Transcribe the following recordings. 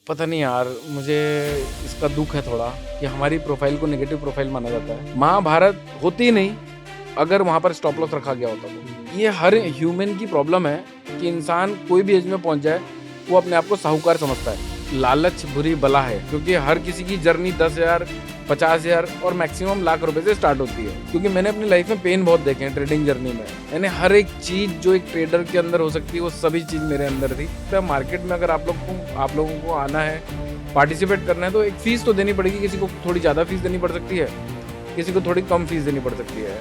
पता नहीं यार, मुझे इसका दुख है थोड़ा कि हमारी प्रोफाइल को नेगेटिव प्रोफाइल माना जाता है। महाभारत होती ही नहीं अगर वहाँ पर स्टॉप लॉस रखा गया होता तो। ये हर ह्यूमन की प्रॉब्लम है कि इंसान कोई भी एज में पहुँच जाए वो अपने आप को साहूकार समझता है। लालच बुरी बला है, क्योंकि हर किसी की जर्नी 10,000, 50,000 और मैक्सिमम लाख रुपए से स्टार्ट होती है। क्योंकि मैंने अपनी लाइफ में पेन बहुत देखे हैं ट्रेडिंग जर्नी में। मैंने हर एक चीज जो एक ट्रेडर के अंदर हो सकती है वो सभी चीज मेरे अंदर थी। तो मार्केट में अगर आप लोगों को आना है, पार्टिसिपेट करना है, तो एक फीस तो देनी पड़ेगी। किसी को थोड़ी ज्यादा फीस देनी पड़ सकती है, किसी को थोड़ी कम फीस देनी पड़ सकती है।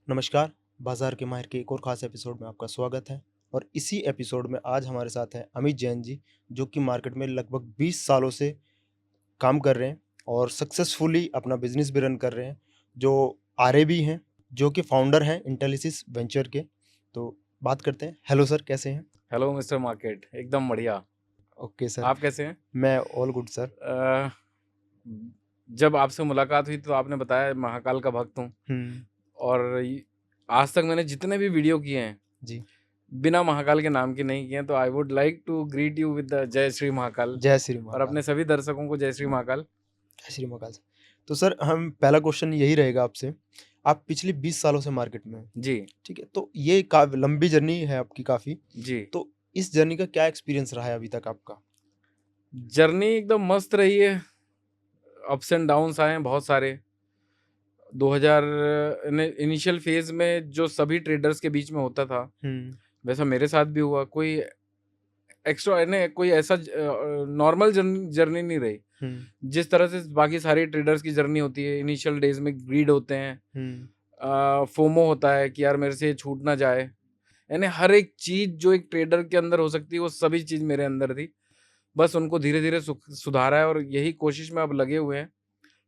नमस्कार, बाजार के माहिर के एक और ख़ास एपिसोड में आपका स्वागत है। और इसी एपिसोड में आज हमारे साथ हैं अमित जैन जी, जो कि मार्केट में लगभग 20 सालों से काम कर रहे हैं और सक्सेसफुली अपना बिजनेस भी रन कर रहे हैं, जो आरए भी हैं, जो कि फाउंडर हैं इंटेलिसिस वेंचर के। तो बात करते हैं। हेलो सर, कैसे हैं? हेलो मिस्टर मार्केट, एकदम बढ़िया। ओके सर, आप कैसे हैं? मैं ऑल गुड सर। जब आपसे मुलाकात हुई तो आपने बताया महाकाल का भक्त हूँ, और आज तक मैंने जितने भी वीडियो किए हैं जी, बिना महाकाल के नाम के नहीं किए हैं। तो I would like to greet you with the जय श्री महाकाल, जय श्री और महाकाल। अपने सभी दर्शकों को जय श्री महाकाल। जय श्री महाकाल सर। तो सर, हम पहला क्वेश्चन यही रहेगा आपसे। आप पिछले 20 सालों से मार्केट में हैं, जी ठीक है? तो ये लंबी जर्नी है आपकी काफ़ी। जी। तो इस जर्नी का क्या एक्सपीरियंस रहा है अभी तक आपका? जर्नी एकदम मस्त रही है। अप्स एंड डाउन्स आए हैं बहुत सारे। 2000 इनिशियल फेज में जो सभी ट्रेडर्स के बीच में होता था, वैसा मेरे साथ भी हुआ। कोई एक्स्ट्रा ने कोई ऐसा नॉर्मल जर्नी नहीं रही। जिस तरह से बाकी सारी ट्रेडर्स की जर्नी होती है, इनिशियल डेज में ग्रीड होते हैं, फोमो होता है कि यार मेरे से ये छूट ना जाए। यानी हर एक चीज जो एक ट्रेडर के अंदर हो सकती है वो सभी चीज मेरे अंदर थी। बस उनको धीरे धीरे सुधारा है, और यही कोशिश में अब लगे हुए हैं।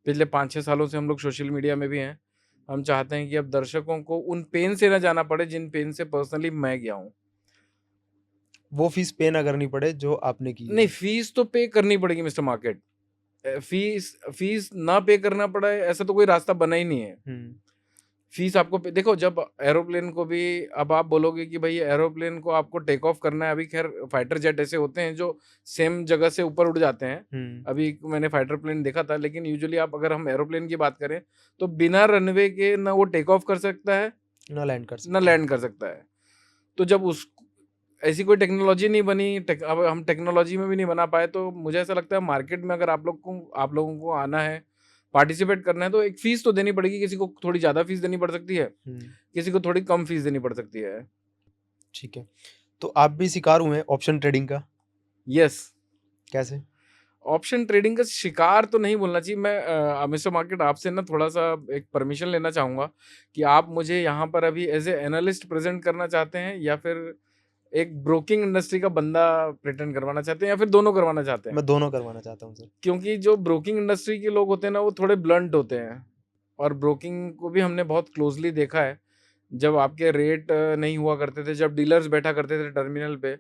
पिछले 5-6 सालों से हम लोग सोशल मीडिया में भी हैं। हम चाहते हैं कि अब दर्शकों को उन पेन से ना जाना पड़े जिन पेन से पर्सनली मैं गया हूँ। वो फीस पे ना करनी पड़े जो आपने की है। नहीं, फीस तो पे करनी पड़ेगी मिस्टर मार्केट। फीस ना पे करना पड़ा है ऐसा तो कोई रास्ता बना ही नहीं है। फीस आपको देखो, जब एरोप्लेन को भी अब आप बोलोगे कि भाई एरोप्लेन को आपको टेक ऑफ करना है। अभी खैर फाइटर जेट ऐसे होते हैं जो सेम जगह से ऊपर उड़ जाते हैं। अभी मैंने फाइटर प्लेन देखा था, लेकिन यूजुअली आप अगर हम एरोप्लेन की बात करें तो बिना रनवे के ना वो टेक ऑफ कर सकता है ना लैंड कर ना सकते हैं। लैंड कर सकता है। तो जब उस ऐसी कोई टेक्नोलॉजी नहीं बनी, अब हम टेक्नोलॉजी में भी नहीं बना पाए, तो मुझे ऐसा लगता है मार्केट में अगर आप लोगों को आना है, पार्टिसिपेट करना है, तो एक फीस तो देनी पड़ेगी। किसी को थोड़ी ज़्यादा फीस देनी पड़ सकती है, किसी को थोड़ी कम फीस देनी पड़ सकती है। ठीक है। तो आप भी शिकार हुए हैं ऑप्शन ट्रेडिंग का? यस। कैसे? ऑप्शन ट्रेडिंग का शिकार तो नहीं बोलना चाहिए। मैं मिस्टर मार्केट आपसे ना थोड़ा सा एक परमिशन लेना चाहूँगा कि आप मुझे यहाँ पर अभी एज ए एनालिस्ट प्रेजेंट करना चाहते हैं, या फिर एक ब्रोकिंग इंडस्ट्री का बंदा प्रेटेंड करवाना चाहते हैं, या फिर दोनों करवाना चाहते हैं? मैं दोनों करवाना चाहता हूँ सर। क्योंकि जो ब्रोकिंग इंडस्ट्री के लोग होते हैं ना वो थोड़े ब्लंट होते हैं, और ब्रोकिंग को भी हमने बहुत क्लोजली देखा है। जब आपके रेट नहीं हुआ करते थे, जब डीलर्स बैठा करते थे टर्मिनल पे,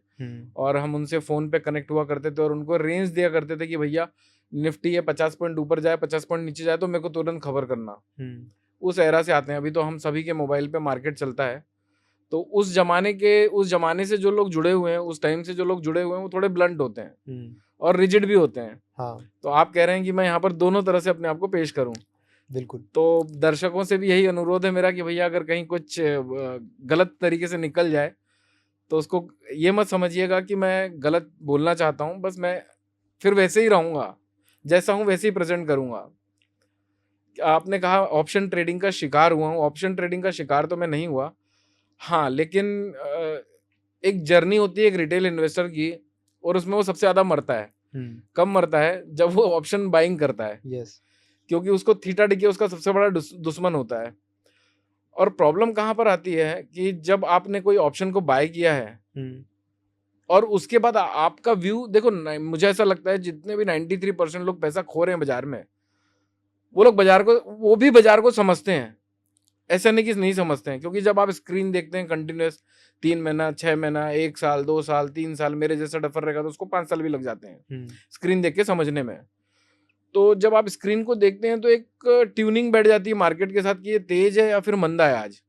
और हम उनसे फ़ोन पे कनेक्ट हुआ करते थे और उनको रेंज दिया करते थे कि भैया निफ्टी है 50 पॉइंट ऊपर जाए, 50 पॉइंट नीचे जाए तो मेरे को तुरंत खबर करना। उस एरा से आते हैं। अभी तो हम सभी के मोबाइल पे मार्केट चलता है। तो उस जमाने से जो लोग जुड़े हुए हैं, उस टाइम से जो लोग जुड़े हुए हैं, वो थोड़े ब्लंट होते हैं और रिजिड भी होते हैं। हाँ, तो आप कह रहे हैं कि मैं यहाँ पर दोनों तरह से अपने आप को पेश करूँ। बिल्कुल। तो दर्शकों से भी यही अनुरोध है मेरा कि भैया अगर कहीं कुछ गलत तरीके से निकल जाए तो उसको ये मत समझिएगा कि मैं गलत बोलना चाहता हूँ। बस मैं फिर वैसे ही रहूँगा, जैसा हूँ वैसे ही प्रेजेंट करूँगा। आपने कहा ऑप्शन ट्रेडिंग का शिकार हुआ हूँ। ऑप्शन ट्रेडिंग का शिकार तो मैं नहीं हुआ। हाँ, लेकिन एक जर्नी होती है एक रिटेल इन्वेस्टर की, और उसमें वो सबसे ज़्यादा मरता है। कब मरता है? जब वो ऑप्शन बाइंग करता है, यस। क्योंकि उसको थीटा डिके उसका सबसे बड़ा दुश्मन होता है। और प्रॉब्लम कहाँ पर आती है कि जब आपने कोई ऑप्शन को बाय किया है और उसके बाद आपका व्यू देखो, मुझे ऐसा लगता है जितने भी 93% लोग पैसा खो रहे हैं बाजार में, वो लोग वो भी बाजार को समझते हैं। ऐसा नहीं कि नहीं समझते हैं, क्योंकि जब आप स्क्रीन देखते हैं कंटिन्यूस 3 महीना, 6 महीना, 1 साल, 2 साल, 3 साल, मेरे जैसा डफर रहेगा तो उसको 5 साल भी लग जाते हैं स्क्रीन देख के समझने में। तो जब आप स्क्रीन को देखते हैं तो एक ट्यूनिंग बैठ जाती है मार्केट के साथ कि ये तेज है या फिर मंदा है आज।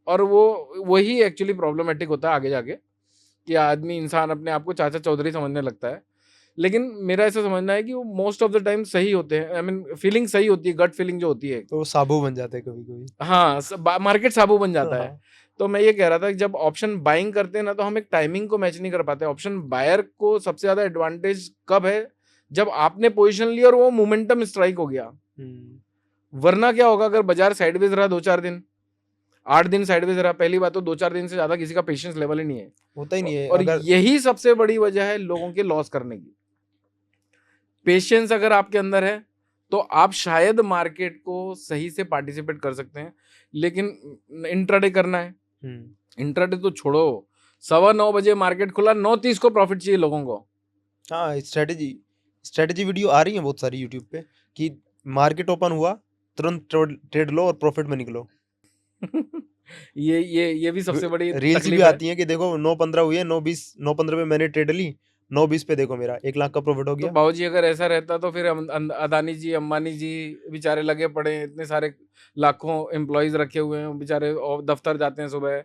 और वो वही एक्चुअली प्रॉब्लमेटिक होता है आगे जाके। कि आदमी इंसान अपने आप को चाचा चौधरी समझने लगता है, लेकिन मेरा ऐसा समझना है कि वो मोस्ट ऑफ द टाइम सही होते हैं। आई मीन फीलिंग सही होती है, गट फीलिंग जो होती है। तो वो साबु बन जाते हैं कभी कभी। हाँ, मार्केट साबू बन जाता है। हाँ। तो मैं ये कह रहा था कि जब ऑप्शन बाइंग करते हैं ना, तो हम एक टाइमिंग को मैच नहीं कर पाते। ऑप्शन बायर को सबसे ज्यादा एडवांटेज कब है, जब आपने पोजीशन ली और वो मोमेंटम स्ट्राइक हो गया। वरना क्या होगा, अगर बाजार साइडवेज रहा 2-4 दिन, 8 दिन साइडवेज रहा, पहली बात तो 2-4 दिन से ज्यादा किसी का पेशेंस लेवल ही नहीं है, होता ही नहीं है। और अगर यही सबसे बड़ी वजह है लोगों के लॉस करने की। पेशेंस अगर आपके अंदर है तो आप शायद मार्केट को सही से पार्टिसिपेट कर सकते हैं, लेकिन इंट्राडे करना है, इंट्राडे तो छोड़ो। 9:15 बजे मार्केट खुला, 9:30 को प्रॉफिट चाहिए लोगों को। हाँ, स्ट्रेटेजी वीडियो आ रही है बहुत सारी यूट्यूब पे कि मार्केट ओपन हुआ तुरंत ट्रेड लो और प्रॉफिट में निकलो। ये भी सबसे बड़ी रील्स भी तकलीफ है। आती है कि देखो 9:15 हुई है, 9:20 पे मैंने ट्रेड ली, 9:20 पे देखो मेरा 1 लाख का प्रॉफिट हो तो गया। बाबूजी अगर ऐसा रहता तो फिर अदानी जी, अंबानी जी बेचारे लगे पड़े हैं, इतने सारे लाखों एम्प्लॉयज रखे हुए हैं बेचारे, और दफ्तर जाते हैं सुबह,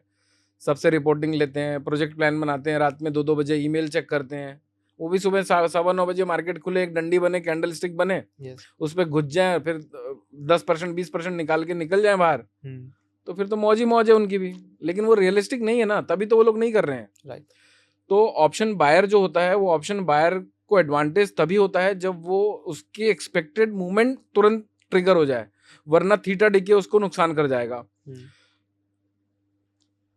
सबसे रिपोर्टिंग लेते हैं, प्रोजेक्ट प्लान बनाते हैं, रात में 2-2 बजे ईमेल चेक करते हैं। वो भी सुबह 9:15 बजे मार्केट खुले, एक डंडी बने, कैंडल स्टिक बने, उस पर घुस जाए, फिर 10% 20% निकाल के निकल जाए बाहर, तो फिर तो मौज ही मौज है उनकी भी। लेकिन वो रियलिस्टिक नहीं है ना, तभी तो वो लोग नहीं कर रहे हैं। राइट। तो ऑप्शन बायर जो होता है, वो ऑप्शन बायर को एडवांटेज तभी होता है जब वो उसकी एक्सपेक्टेड मूवमेंट तुरंत ट्रिगर हो जाए, वरना थीटा डिके उसको नुकसान कर जाएगा।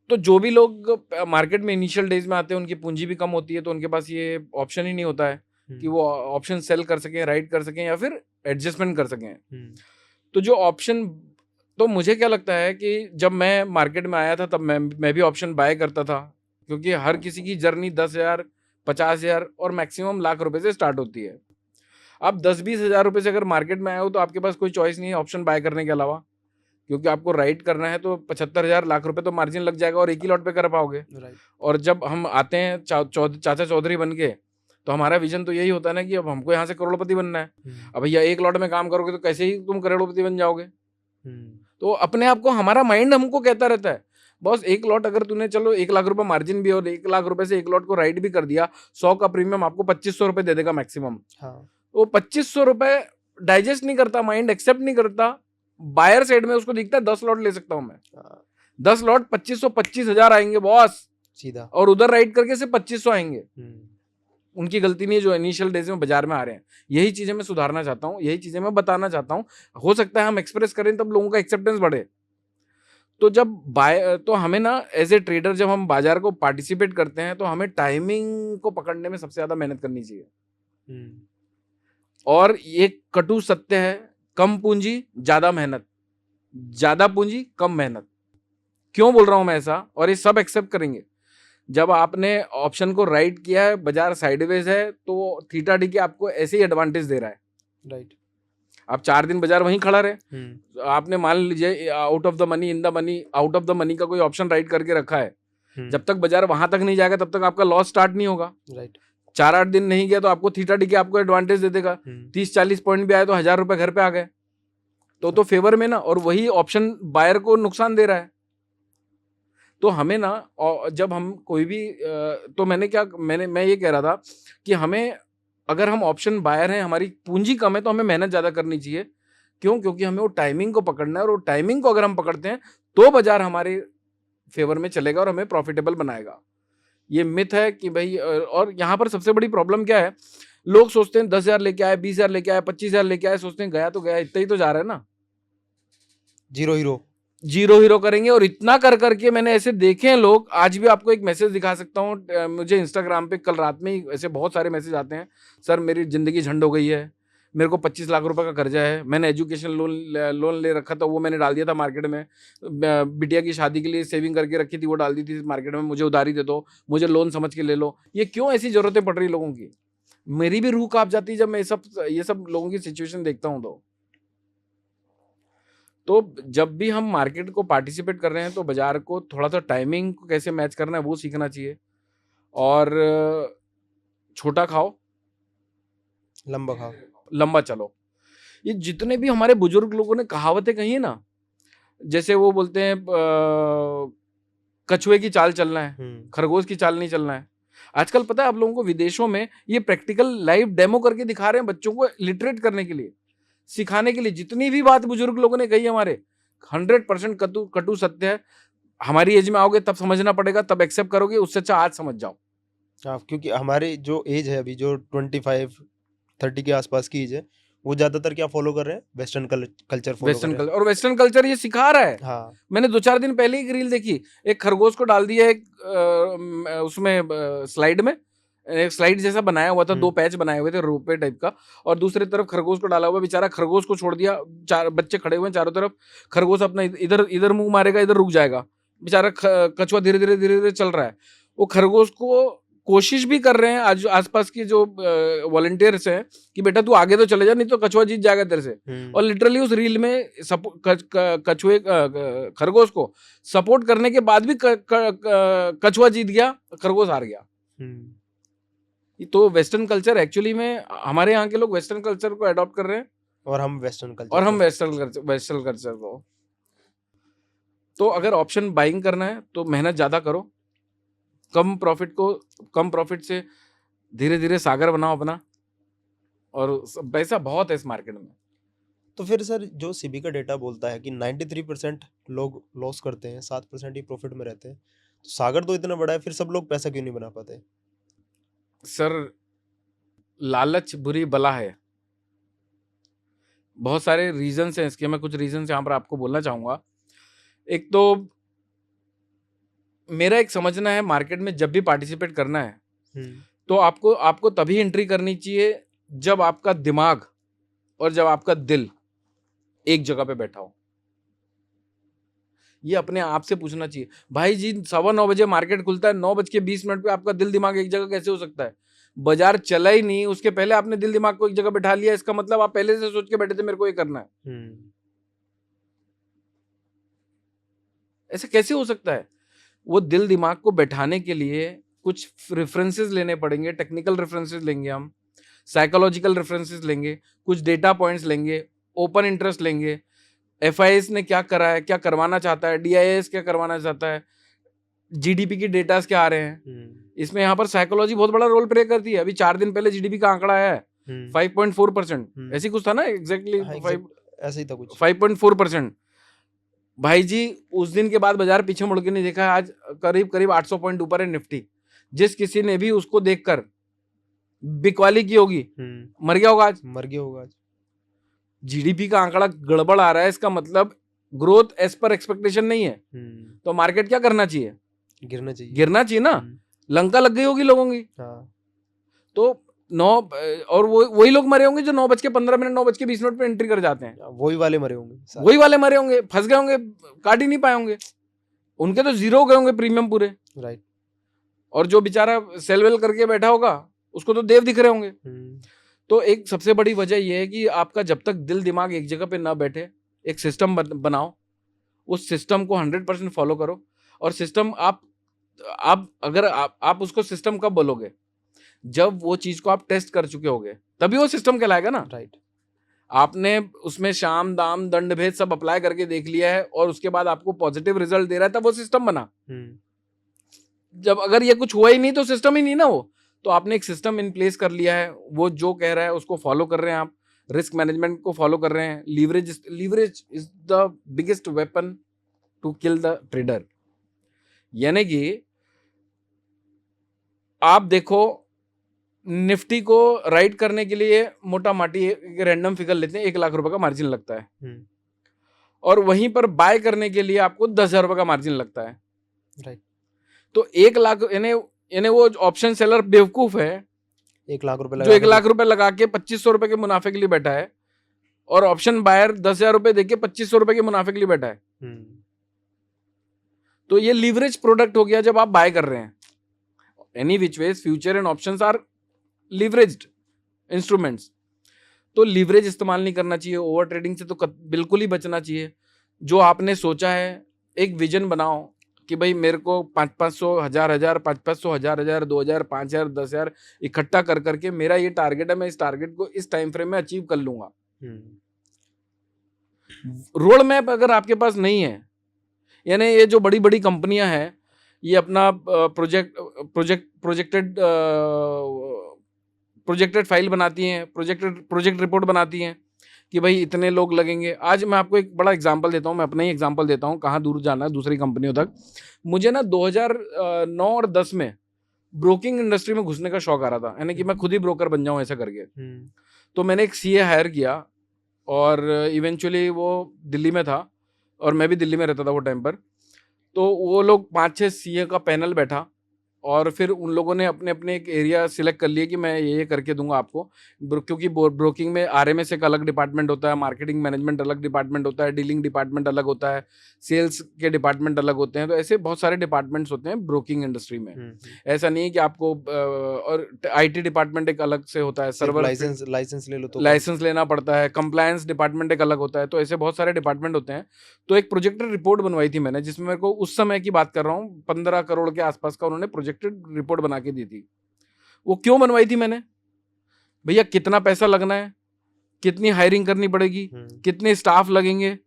तो जो भी लोग मार्केट में इनिशियल डेज में आते हैं, उनकी पूंजी भी कम होती है, तो उनके पास ये ऑप्शन ही नहीं होता है कि वो ऑप्शन सेल कर सकें, राइट कर सकें, या फिर एडजस्टमेंट कर सकें। तो जो ऑप्शन, तो मुझे क्या लगता है कि जब मैं मार्केट में आया था तब मैं भी ऑप्शन बाय करता था, क्योंकि हर किसी की जर्नी 10,000, 50,000 और मैक्सिमम लाख रुपए से स्टार्ट होती है। आप 10-20 हज़ार रुपए से अगर मार्केट में आए हो तो आपके पास कोई चॉइस नहीं है ऑप्शन बाय करने के अलावा, क्योंकि आपको राइट करना है तो 75,000 लाख रुपए तो मार्जिन लग जाएगा और एक ही लॉट पे कर पाओगे। और जब हम आते हैं चाचा चौधरी बन के, तो हमारा विजन तो यही होता है ना कि अब हमको यहाँ से करोड़पति बनना है। अब भैया एक लॉट में काम करोगे तो कैसे ही तुम करोड़पति बन जाओगे। तो अपने आप को, हमारा माइंड हमको कहता रहता है बॉस, एक लॉट अगर तूने, चलो 1 लाख रुपए मार्जिन भी और 1 लाख रुपए से एक लॉट को राइट भी कर दिया, 100 का प्रीमियम आपको 2500 रुपए दे देगा मैक्सिमम। वो 2500 रुपए डाइजेस्ट नहीं करता माइंड, एक्सेप्ट नहीं करता। बायर साइड में उसको दिखता है 10 लॉट ले सकता हूं मैं, 10 लॉट 2500, 25,000 आएंगे बॉस सीधा, और उधर राइट करके से 2500 आएंगे। उनकी गलती नहीं है जो इनिशियल डेज में बाजार में आ रहे हैं। यही चीजें मैं सुधारना चाहता हूँ, यही चीजें मैं बताना चाहता हूँ। हो सकता है हम एक्सप्रेस करें तब लोगों का एक्सेप्टेंस बढ़े। तो जब तो हमें ना एज ए ट्रेडर जब हम बाजार को पार्टिसिपेट करते हैं तो हमें टाइमिंग को पकड़ने में सबसे ज्यादा मेहनत करनी चाहिए। और ये कटु सत्य है, कम पूंजी ज्यादा मेहनत, ज्यादा पूंजी कम मेहनत। क्यों बोल रहा हूं मैं ऐसा, और ये सब एक्सेप्ट करेंगे। जब आपने ऑप्शन को राइट किया है, बाजार साइडवेज है, तो थीटा डी के आपको ऐसे ही एडवांटेज दे रहा है। राइट। आप 4 दिन बाजार वहीं खड़ा रहे, आपने मान लीजिए out of the money, in the money, out of the money का कोई ऑप्शन राइट करके रखा है, जब तक बाजार वहां तक नहीं जाएगा तब तक आपका लॉस स्टार्ट नहीं होगा। राइट। 4-8 दिन नहीं गया तो आपको थीटा डी के आपको एडवांटेज दे देगा। 30-40 पॉइंट भी आए तो 1000 रुपए घर पे आ गए, तो फेवर में ना, और वही ऑप्शन बायर को नुकसान दे रहा है। तो हमें ना, जब हम कोई भी, तो मैं ये कह रहा था कि हमें, अगर हम ऑप्शन बायर हैं, हमारी पूंजी कम है, तो हमें मेहनत ज्यादा करनी चाहिए। क्यों? क्योंकि हमें वो टाइमिंग को पकड़ना है, और वो टाइमिंग को अगर हम पकड़ते हैं तो बाजार हमारे फेवर में चलेगा और हमें प्रॉफिटेबल बनाएगा। ये मिथ है कि भाई, और यहाँ पर सबसे बड़ी प्रॉब्लम क्या है, लोग सोचते हैं 10,000 लेके आए, 20,000 लेके आए, 25,000 लेके आए, सोचते हैं गया तो गया, इतना ही तो जा रहा है ना, जीरो हीरो करेंगे। और इतना कर करके मैंने ऐसे देखे हैं लोग, आज भी आपको एक मैसेज दिखा सकता हूँ, मुझे इंस्टाग्राम पे कल रात में ही ऐसे बहुत सारे मैसेज आते हैं, सर मेरी जिंदगी झंड हो गई है, मेरे को 25 लाख रुपए का कर्जा है, मैंने एजुकेशन लोन ले रखा था, वो मैंने डाल दिया था मार्केट में, बिटिया की शादी के लिए सेविंग करके रखी थी, वो डाल दी थी मार्केट में, मुझे उधारी दे दो, मुझे लोन समझ के ले लो। ये क्यों ऐसी जरूरतें पड़ रही लोगों की? मेरी भी रूह कांप जाती है जब मैं ये सब लोगों की सिचुएशन देखता हूँ। तो जब भी हम मार्केट को पार्टिसिपेट कर रहे हैं तो बाजार को थोड़ा सा टाइमिंग को कैसे मैच करना है वो सीखना चाहिए। और छोटा खाओ, लंबा चलो। ये जितने भी हमारे बुजुर्ग लोगों ने कहावतें कही है ना, जैसे वो बोलते हैं कछुए की चाल चलना है, हम्म, खरगोश की चाल नहीं चलना है। आजकल पता है आप लोगों को, विदेशों में ये प्रैक्टिकल लाइव डेमो करके दिखा रहे हैं बच्चों को लिटरेट करने के लिए, सिखाने के लिए। जितनी भी बात बुजुर्ग लोगों ने कही हमारे 100% कटु कटु सत्य है। हमारी एज में आओगे तब समझना पड़ेगा, तब एक्सेप्ट करोगे, उससे अच्छा आज समझ जाओ। हाँ, क्योंकि हमारी जो एज है अभी, जो 25-30 के आसपास की एज है, वो ज्यादातर क्या फॉलो कर रहे हैं, वेस्टर्न कल्चर फॉलो कर वेस्टर्न रहे कल्चर, और वेस्टर्न कल्चर ये सिखा रहा है। हैं। हाँ, मैंने 2-4 दिन पहले एक रील देखी, एक खरगोश को डाल दिया एक उसमें स्लाइड में, एक स्लाइड जैसा बनाया हुआ था, 2 पैच बनाए हुए थे रोपवे टाइप का, और दूसरी तरफ खरगोश को डाला हुआ। बेचारा खरगोश को छोड़ दिया, 4 बच्चे खड़े हुए हैं चारों तरफ, खरगोश अपना इधर इधर मुंह मारेगा, इधर रुक जाएगा। बेचारा कछुआ धीरे धीरे धीरे धीरे चल रहा है। वो खरगोश को कोशिश भी कर रहे हैं आज आसपास के जो वॉलंटियर्स हैं कि बेटा तू आगे तो चले जा, नहीं तो कछुआ जीत जाएगा तेरे से। और लिटरली उस रील में कछुए खरगोश को सपोर्ट करने के बाद भी कछुआ जीत गया, खरगोश हार गया। तो वेस्टर्न कल्चर एक्चुअली में, हमारे यहाँ के लोग वेस्टर्न कल्चर को अडॉप्ट कर रहे हैं, और हम वेस्टर्न और हम कल्चर वेस्टर्न कल्चर को। तो अगर ऑप्शन बाइंग करना है तो मेहनत ज्यादा करो, कम प्रॉफिट से धीरे धीरे सागर बनाओ अपना, और पैसा बहुत है इस मार्केट में। तो फिर सर, जो सेबी का डेटा बोलता है कि 93% लोग लॉस करते हैं, 7% ही प्रॉफिट में रहते हैं, तो सागर तो इतना बड़ा है, फिर सब लोग पैसा क्यों नहीं बना पाते? सर, लालच बुरी बला है। बहुत सारे रीजंस हैं इसके, मैं कुछ रीजंस यहाँ पर आपको बोलना चाहूंगा। एक तो मेरा एक समझना है, मार्केट में जब भी पार्टिसिपेट करना है तो आपको तभी एंट्री करनी चाहिए जब आपका दिमाग और जब आपका दिल एक जगह पे बैठा हो। ये अपने आप से पूछना चाहिए, भाई जी 9:15 बजे मार्केट खुलता है, 9:20 पे आपका दिल दिमाग एक जगह कैसे हो सकता है? बाजार चला ही नहीं, उसके पहले आपने दिल दिमाग को एक जगह बैठा लिया, इसका मतलब आप पहले से सोच के बैठे थे मेरे को ये करना है। ऐसे कैसे हो सकता है? वो दिल दिमाग को बैठाने के लिए कुछ रेफरेंसेस लेने पड़ेंगे, टेक्निकल रेफरेंसेस लेंगे, हम साइकोलॉजिकल रेफरेंसेस लेंगे, कुछ डेटा पॉइंट्स लेंगे, ओपन इंटरेस्ट लेंगे, FIS ने क्या करा है, क्या करवाना चाहता है, DIS क्या करवाना चाहता है, GDP की डेटास क्या आ रहे हैं। इसमें यहाँ पर साइकोलॉजी बहुत बड़ा रोल प्ले करती है। अभी 4 दिन पहले GDP का आंकड़ा आया है 5.4%, ऐसी कुछ था ना, एग्जैक्टली ऐसे ही था कुछ, 5.4%। भाई जी उस दिन के बाद बाजार पीछे मुड़ के नहीं देखा है, आज करीब करीब 800 पॉइंट ऊपर है निफ्टी। जिस किसी ने भी उसको देखकर बिकवाली की होगी, मर गया होगा आज। GDP का आंकड़ा गड़बड़ आ रहा है, इसका मतलब ग्रोथ एज पर एक्सपेक्टेशन नहीं है। तो मार्केट क्या करना चाहिए? गिरना चाहिए ना। लंका लग गई होगी लोगों की। तो 9 और वही लोग मरे होंगे जो 9:15, 9:20 पे एंट्री कर जाते हैं। वही वाले मरे होंगे, फंस गए होंगे, काट ही नहीं पाए होंगे, उनके तो जीरो हो गए होंगे प्रीमियम पूरे। राइट। और जो बेचारा सेल वेल करके बैठा होगा उसको तो देव दिख रहे होंगे। तो एक सबसे बड़ी वजह यह है कि आपका जब तक दिल दिमाग एक जगह पे ना बैठे, एक सिस्टम बनाओ, उस सिस्टम को 100% फॉलो करो। और सिस्टम आप अगर आप उसको सिस्टम कब बोलोगे? जब वो चीज को आप टेस्ट कर चुके होगे, तभी वो सिस्टम कहलाएगा ना। राइट। आपने उसमें शाम दाम दंड भेद सब अप्लाई करके देख लिया है और उसके बाद आपको पॉजिटिव रिजल्ट दे रहा है, तब वो सिस्टम बना। जब अगर ये कुछ हुआ ही नहीं तो सिस्टम ही नहीं ना वो। तो आपने एक सिस्टम इन प्लेस कर लिया है, वो जो कह रहा है उसको फॉलो कर रहे हैं आप, रिस्क मैनेजमेंट को फॉलो कर रहे हैं। Leverage is the biggest weapon to kill the trader. यानी कि आप देखो, निफ्टी को राइट करने के लिए मोटा माटी रैंडम फिगर लेते हैं, 1 लाख रुपए का मार्जिन लगता है, और वहीं पर बाय करने के लिए आपको 10,000 रुपए का मार्जिन लगता है। राइट। तो 1 लाख यानी वो ऑप्शन सेलर बेवकूफ है, 1 लाख रुपए जो 1 लाख रुपए लगा के 2500 रुपए के मुनाफे के लिए बैठा है, और ऑप्शन बायर 10,000 रुपए देके 2500 रुपए के मुनाफे के लिए बैठा है। तो ये लीवरेज प्रोडक्ट हो गया जब आप बाय कर रहे हैं। Any which ways future and options are leveraged instruments. तो लीवरेज इस्तेमाल नहीं करना चाहिए, ओवर ट्रेडिंग से तो बिल्कुल ही बचना चाहिए। जो आपने सोचा है, एक विजन बनाओ कि भाई मेरे को 500, 1000, 500, 1000, 2000, 5000, 10,000 इकट्ठा कर करके मेरा ये टारगेट है, मैं इस टारगेट को इस टाइम फ्रेम में अचीव कर लूंगा। रोड मैप अगर आपके पास नहीं है, यानी ये जो बड़ी बड़ी कंपनियां हैं, ये अपना प्रोजेक्टेड फाइल बनाती हैं, प्रोजेक्ट रिपोर्ट बनाती हैं कि भाई इतने लोग लगेंगे। आज मैं आपको एक बड़ा एग्जांपल देता हूँ, मैं अपना ही एग्जांपल देता हूँ, कहाँ दूर जाना है दूसरी कंपनियों तक। मुझे ना 2009 और 10 में ब्रोकिंग इंडस्ट्री में घुसने का शौक आ रहा था, यानी कि मैं खुद ही ब्रोकर बन जाऊँ ऐसा करके। तो मैंने एक सीए हायर किया और इवेंचुअली वो दिल्ली में था और मैं भी दिल्ली में रहता था वो टाइम पर। तो वो लोग 5-6 सीए का पैनल बैठा और फिर उन लोगों ने अपने अपने एक एरिया सिलेक्ट कर लिया कि मैं ये करके दूंगा आपको। क्योंकि ब्रोकिंग में आरएमएस एक अलग डिपार्टमेंट होता है, मार्केटिंग मैनेजमेंट अलग डिपार्टमेंट होता है, डीलिंग डिपार्टमेंट अलग होता है, सेल्स के डिपार्टमेंट अलग होते हैं। तो ऐसे बहुत सारे डिपार्टमेंट्स होते हैं ब्रोकिंग इंडस्ट्री में। ऐसा नहीं है कि आपको और आईटी डिपार्टमेंट एक अलग से होता है, सर्वर लाइसेंस ले लो तो लाइसेंस लेना पड़ता है, कंप्लायंस डिपार्टमेंट एक अलग होता है। तो ऐसे बहुत सारे डिपार्टमेंट होते हैं। तो एक प्रोजेक्टेड रिपोर्ट बनवाई थी मैंने, जिसमें मेरे को उस समय की बात कर रहा हूँ 15 करोड़ के आसपास का उन्होंने प्रोजेक्टेड रिपोर्ट बना के दी थी। वो क्यों बनवाई थी मैंने? भैया कितना पैसा लगना है, कितनी हायरिंग करनी पड़ेगी, कितने स्टाफ लगेंगे,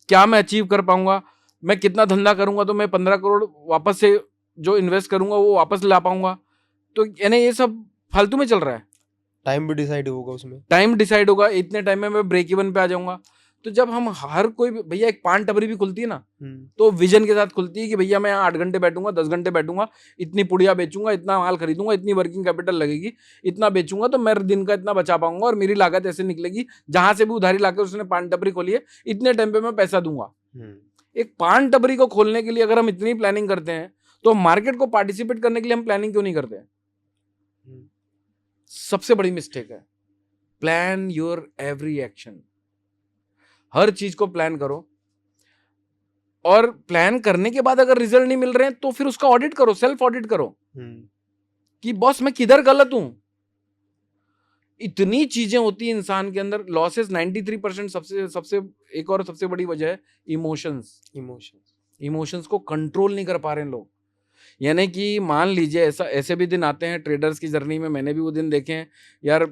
क्या मैं अचीव कर पाऊंगा, मैं कितना धंधा करूंगा तो मैं 15 करोड़ वापस से जो इन्वेस्ट करूंगा वो वापस ला पाऊंगा। तो यानी ये सब फालतू में चल रहा है। टाइम भी डिसाइड होगा उसमें, टाइम डिसाइड होगा, इतने टाइम में मैं ब्रेक इवन पे आ जाऊंगा। तो जब हम हर कोई भैया एक पान टपरी भी खुलती है ना, तो विजन के साथ खुलती है कि भैया मैं यहाँ 8 घंटे बैठूंगा, 10 घंटे बैठूंगा, इतनी पुड़िया बेचूंगा, इतना माल खरीदूंगा, इतनी वर्किंग कैपिटल लगेगी, इतना बेचूंगा तो मैं दिन का इतना बचा पाऊंगा और मेरी लागत ऐसे निकलेगी। जहां से भी उधारी लाकर उसने पान टपरी खोली है, इतने टाइम पे मैं पैसा दूंगा। एक पान टपरी को खोलने के लिए अगर हम इतनी प्लानिंग करते हैं तो मार्केट को पार्टिसिपेट करने के लिए हम प्लानिंग क्यों नहीं करते? सबसे बड़ी मिस्टेक है। Plan your every action. हर चीज को प्लान करो और प्लान करने के बाद अगर रिजल्ट नहीं मिल रहे हैं तो फिर उसका ऑडिट करो, सेल्फ ऑडिट करो कि बॉस मैं किधर गलत हूं। इतनी चीजें होती है इंसान के अंदर। लॉसेस 93% सबसे एक और सबसे बड़ी वजह है इमोशंस को कंट्रोल नहीं कर पा रहे हैं लोग। यानी कि मान लीजिए ऐसे भी दिन आते हैं ट्रेडर्स की जर्नी में, मैंने भी वो दिन देखे हैं यार।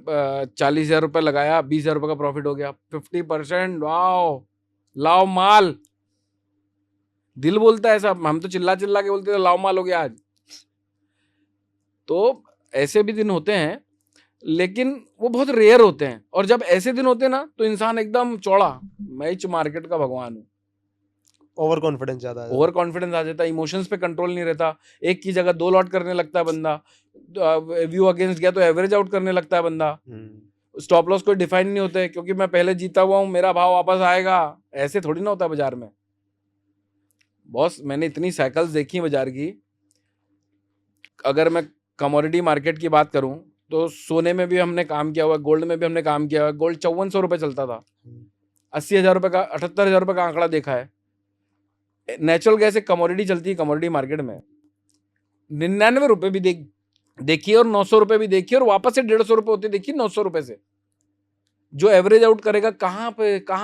40,000 रुपये लगाया, 20,000 रुपये का प्रॉफिट हो गया, 50%। वाओ, लाओ माल। दिल बोलता है ऐसा, हम तो चिल्ला चिल्ला के बोलते थे लाओ माल हो गया आज। तो ऐसे भी दिन होते हैं, लेकिन वो बहुत रेयर होते हैं। और जब ऐसे दिन होते हैं ना तो इंसान एकदम चौड़ा, मैं इस मार्केट का भगवान हूँ। ओवर कॉन्फिडेंस आ जाता है, इमोशंस पे कंट्रोल नहीं रहता। एक की जगह 2 लॉट करने लगता है बंदा, व्यू अगेंस्ट गया तो एवरेज आउट करने लगता है बंदा। स्टॉप लॉस कोई डिफाइन नहीं होते क्योंकि मैं पहले जीता हुआ हूँ, मेरा भाव वापस आएगा। ऐसे थोड़ी ना होता बाजार में बॉस। मैंने इतनी साइकिल्स देखी बाजार की। अगर मैं कमोडिटी मार्केट की बात करूं तो सोने में भी हमने काम किया हुआ, गोल्ड में भी हमने काम किया हुआ। गोल्ड 5400 रुपये चलता था, 80,000 रुपये का, 78,000 रुपये का आंकड़ा देखा है। नेचुरल गैस एक कमोडिटी चलती है कमोडिटी मार्केट में, 99 रुपये भी देखिए और 900 रुपये भी देखिए और वापस से 150 रुपये होते देखिए 900 रुपये से। जो एवरेज आउट करेगा कहाँ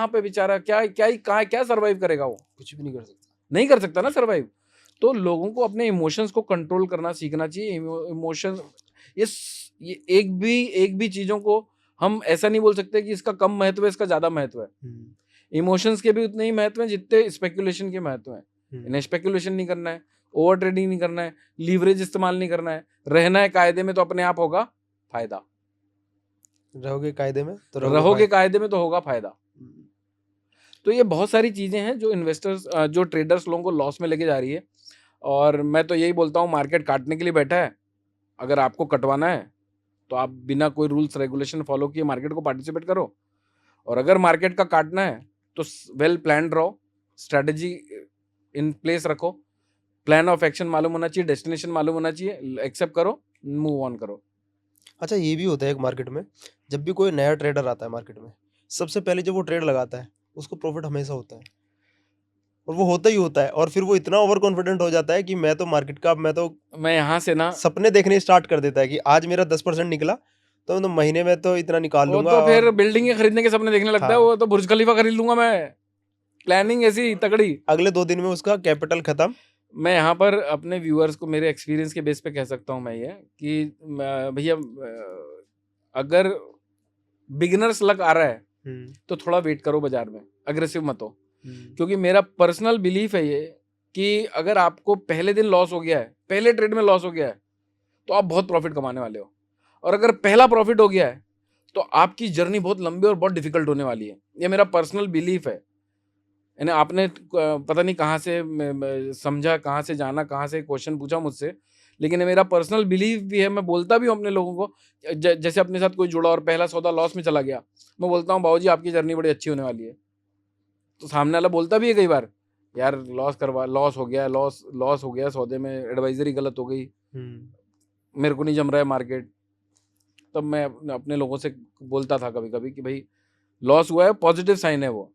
पे बेचारा क्या सर्वाइव करेगा? वो कुछ भी नहीं कर सकता ना सर्वाइव। तो लोगों को अपने इमोशंस को कंट्रोल करना सीखना चाहिए। इमोशन ये एक भी चीजों को हम ऐसा नहीं बोल सकते कि इसका कम महत्व है, इसका ज्यादा महत्व है। इमोशंस के भी उतने ही महत्व हैं जितने स्पेकुलेशन के महत्व हैं। इन्हें स्पेकुलेशन नहीं करना है, ओवर ट्रेडिंग नहीं करना है, लीवरेज इस्तेमाल नहीं करना है, रहना है कायदे में तो अपने आप होगा फायदा। रहोगे कायदे में तो होगा फायदा। तो ये बहुत सारी चीजें हैं जो इन्वेस्टर्स जो ट्रेडर्स लोगों को लॉस में लेके जा रही है। और मैं तो यही बोलता हूँ, मार्केट काटने के लिए बैठा है। अगर आपको कटवाना है तो आप बिना कोई रूल्स रेगुलेशन फॉलो किए मार्केट को पार्टिसिपेट करो। और अगर मार्केट का काटना है तो वेल प्लान्ड रहो, स्ट्रेटजी इन प्लेस रखो, प्लान ऑफ एक्शन मालूम होना चाहिए, डेस्टिनेशन मालूम होना चाहिए, एक्सेप्ट करो, मूव ऑन करो। अच्छा, ये भी होता है एक मार्केट में, जब भी कोई नया ट्रेडर आता है मार्केट में, सबसे पहले जब वो ट्रेड लगाता है उसको प्रॉफिट हमेशा होता है, और वो होता ही होता है। और फिर वो इतना ओवर कॉन्फिडेंट हो जाता है कि मैं यहाँ से ना सपने देखने स्टार्ट कर देता है कि आज मेरा 10% निकला तो महीने में तो इतना निकाल लूंगा। तो फिर बिल्डिंग खरीदने के सपने देखने लगता है। वो तो बुर्ज खलीफा खरीद लूंगा मैं। प्लानिंग ऐसी तगड़ी, अगले 2 दिन में उसका कैपिटल खत्म। मैं यहाँ पर अपने व्यूअर्स को मेरे एक्सपीरियंस के बेस पे कह सकता हूँ मैं ये कि भैया अगर बिगिनर्स लक आ रहा है तो थोड़ा वेट करो बाजार में, अग्रेसिव मत हो। क्योंकि मेरा पर्सनल बिलीफ है ये कि अगर आपको पहले दिन लॉस हो गया है पहले ट्रेड में लॉस हो गया है तो आप बहुत प्रॉफिट कमाने वाले हो, और अगर पहला प्रॉफिट हो गया है तो आपकी जर्नी बहुत लंबी और बहुत डिफिकल्ट होने वाली है। ये मेरा पर्सनल बिलीफ है। यानी आपने पता नहीं कहाँ से समझा, कहाँ से जाना, कहाँ से क्वेश्चन पूछा मुझसे, लेकिन ये मेरा पर्सनल बिलीफ भी है। मैं बोलता भी हूँ अपने लोगों को, जैसे अपने साथ कोई जुड़ा और पहला सौदा लॉस में चला गया, मैं बोलता हूँ बाबूजी आपकी जर्नी बड़ी अच्छी होने वाली है। तो सामने वाला बोलता भी है कई बार, यार लॉस हो गया सौदे में, एडवाइजरी गलत हो गई, मेरे को नहीं जम रहा है मार्केट। तब मैं अपने लोगों से बोलता था कभी कभी कि भाई लॉस हुआ है, पॉजिटिव साइन है वो,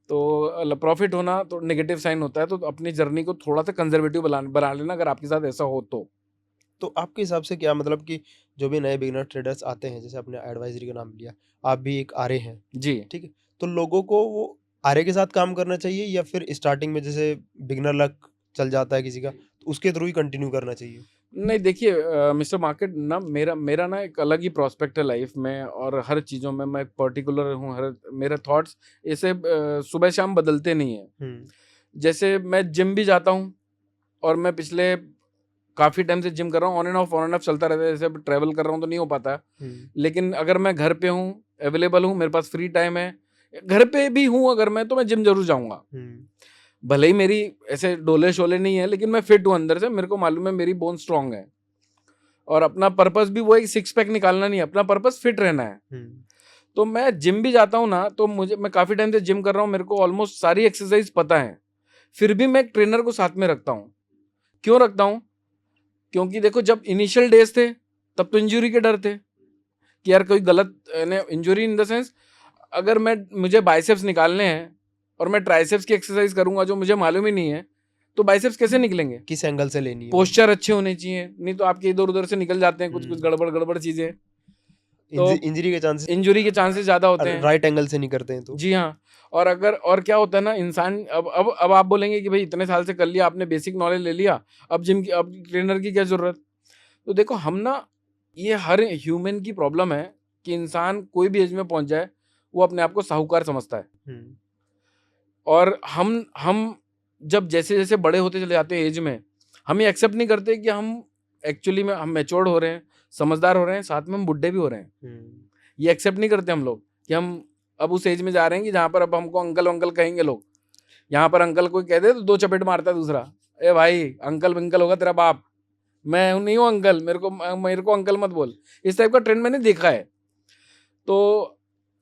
तो प्रॉफिट होना तो नेगेटिव साइन होता है। तो अपनी जर्नी को थोड़ा सा कंजर्वेटिव बना लेना अगर आपके साथ ऐसा हो तो आपके हिसाब से क्या मतलब कि जो भी नए बिगिनर ट्रेडर्स आते हैं, जैसे आपने एडवाइजरी का नाम लिया, आप भी एक आरए हैं, जी। ठीक है, तो लोगों को वो आरए के साथ काम करना चाहिए या फिर स्टार्टिंग में जैसे बिगिनर लक चल जाता है किसी का, तो उसके थ्रू ही कंटिन्यू करना चाहिए? नहीं देखिए मिस्टर मार्केट ना, मेरा ना एक अलग ही प्रोस्पेक्ट है लाइफ में, और हर चीज़ों में मैं पर्टिकुलर हूँ। हर मेरे थॉट्स ऐसे सुबह शाम बदलते नहीं हैं। जैसे मैं जिम भी जाता हूँ, और मैं पिछले काफ़ी टाइम से जिम कर रहा हूँ, ऑन एंड ऑफ चलता रहता है। जैसे अब ट्रैवल कर रहा हूँ तो नहीं हो पाता है, लेकिन अगर मैं घर पे हूँ, अवेलेबल हूँ, मेरे पास फ्री टाइम है, घर पे भी हूँ अगर मैं, तो मैं जिम जरूर जाऊँगा। भले ही मेरी ऐसे डोले शोले नहीं है, लेकिन मैं फिट हूँ अंदर से, मेरे को मालूम है मेरी बोन स्ट्रांग है, और अपना पर्पस भी वो एक सिक्स पैक निकालना नहीं है, अपना पर्पस फिट रहना है। तो मैं जिम भी जाता हूँ ना, तो मैं काफ़ी टाइम से जिम कर रहा हूँ, मेरे को ऑलमोस्ट सारी एक्सरसाइज पता है, फिर भी मैं एक ट्रेनर को साथ में रखता हूँ। क्यों रखता हूँ? क्योंकि देखो जब इनिशियल डेज थे तब तो इंजरी के डर थे कि यार कोई गलत इंजरी इन द सेंस, अगर मुझे बाइसेप्स निकालने हैं और मैं ट्राइसेप्स की एक्सरसाइज करूंगा जो मुझे मालूम ही नहीं है, तो बाइसेप्स कैसे निकलेंगे? किस एंगल से लेनी है? पोस्चर अच्छे होने चाहिए, नहीं तो आपके इधर उधर से निकल जाते हैं कुछ गड़बड़ चीजें, तो इंजरी के चांसेस ज्यादा होते हैं। राइट एंगल से नहीं करते हैं तो। जी हाँ। और क्या होता है ना, इंसान अब आप बोलेंगे कि भाई इतने साल से कर लिया आपने, बेसिक नॉलेज ले लिया, अब ट्रेनर की क्या जरूरत? तो देखो हम ना, ये हर ह्यूमन की प्रॉब्लम है कि इंसान कोई भी एज में पहुंच जाए वो अपने आप को साहूकार समझता है, और हम जब जैसे जैसे बड़े होते चले जाते हैं एज में, हम ये एक्सेप्ट नहीं करते कि हम एक्चुअली में हम मैच्योर्ड हो रहे हैं, समझदार हो रहे हैं, साथ में हम बुढ़े भी हो रहे हैं। ये एक्सेप्ट नहीं करते हम लोग कि हम अब उस एज में जा रहे हैं कि जहाँ पर अब हमको अंकल अंकल कहेंगे लोग। यहाँ पर अंकल कोई कह दे तो 2 चपेट मारता है दूसरा, ए भाई अंकल बिंकल होगा तेरा बाप, मैं नहीं हूँ अंकल, मेरे को अंकल मत बोल। इस टाइप का ट्रेंड मैंने देखा है। तो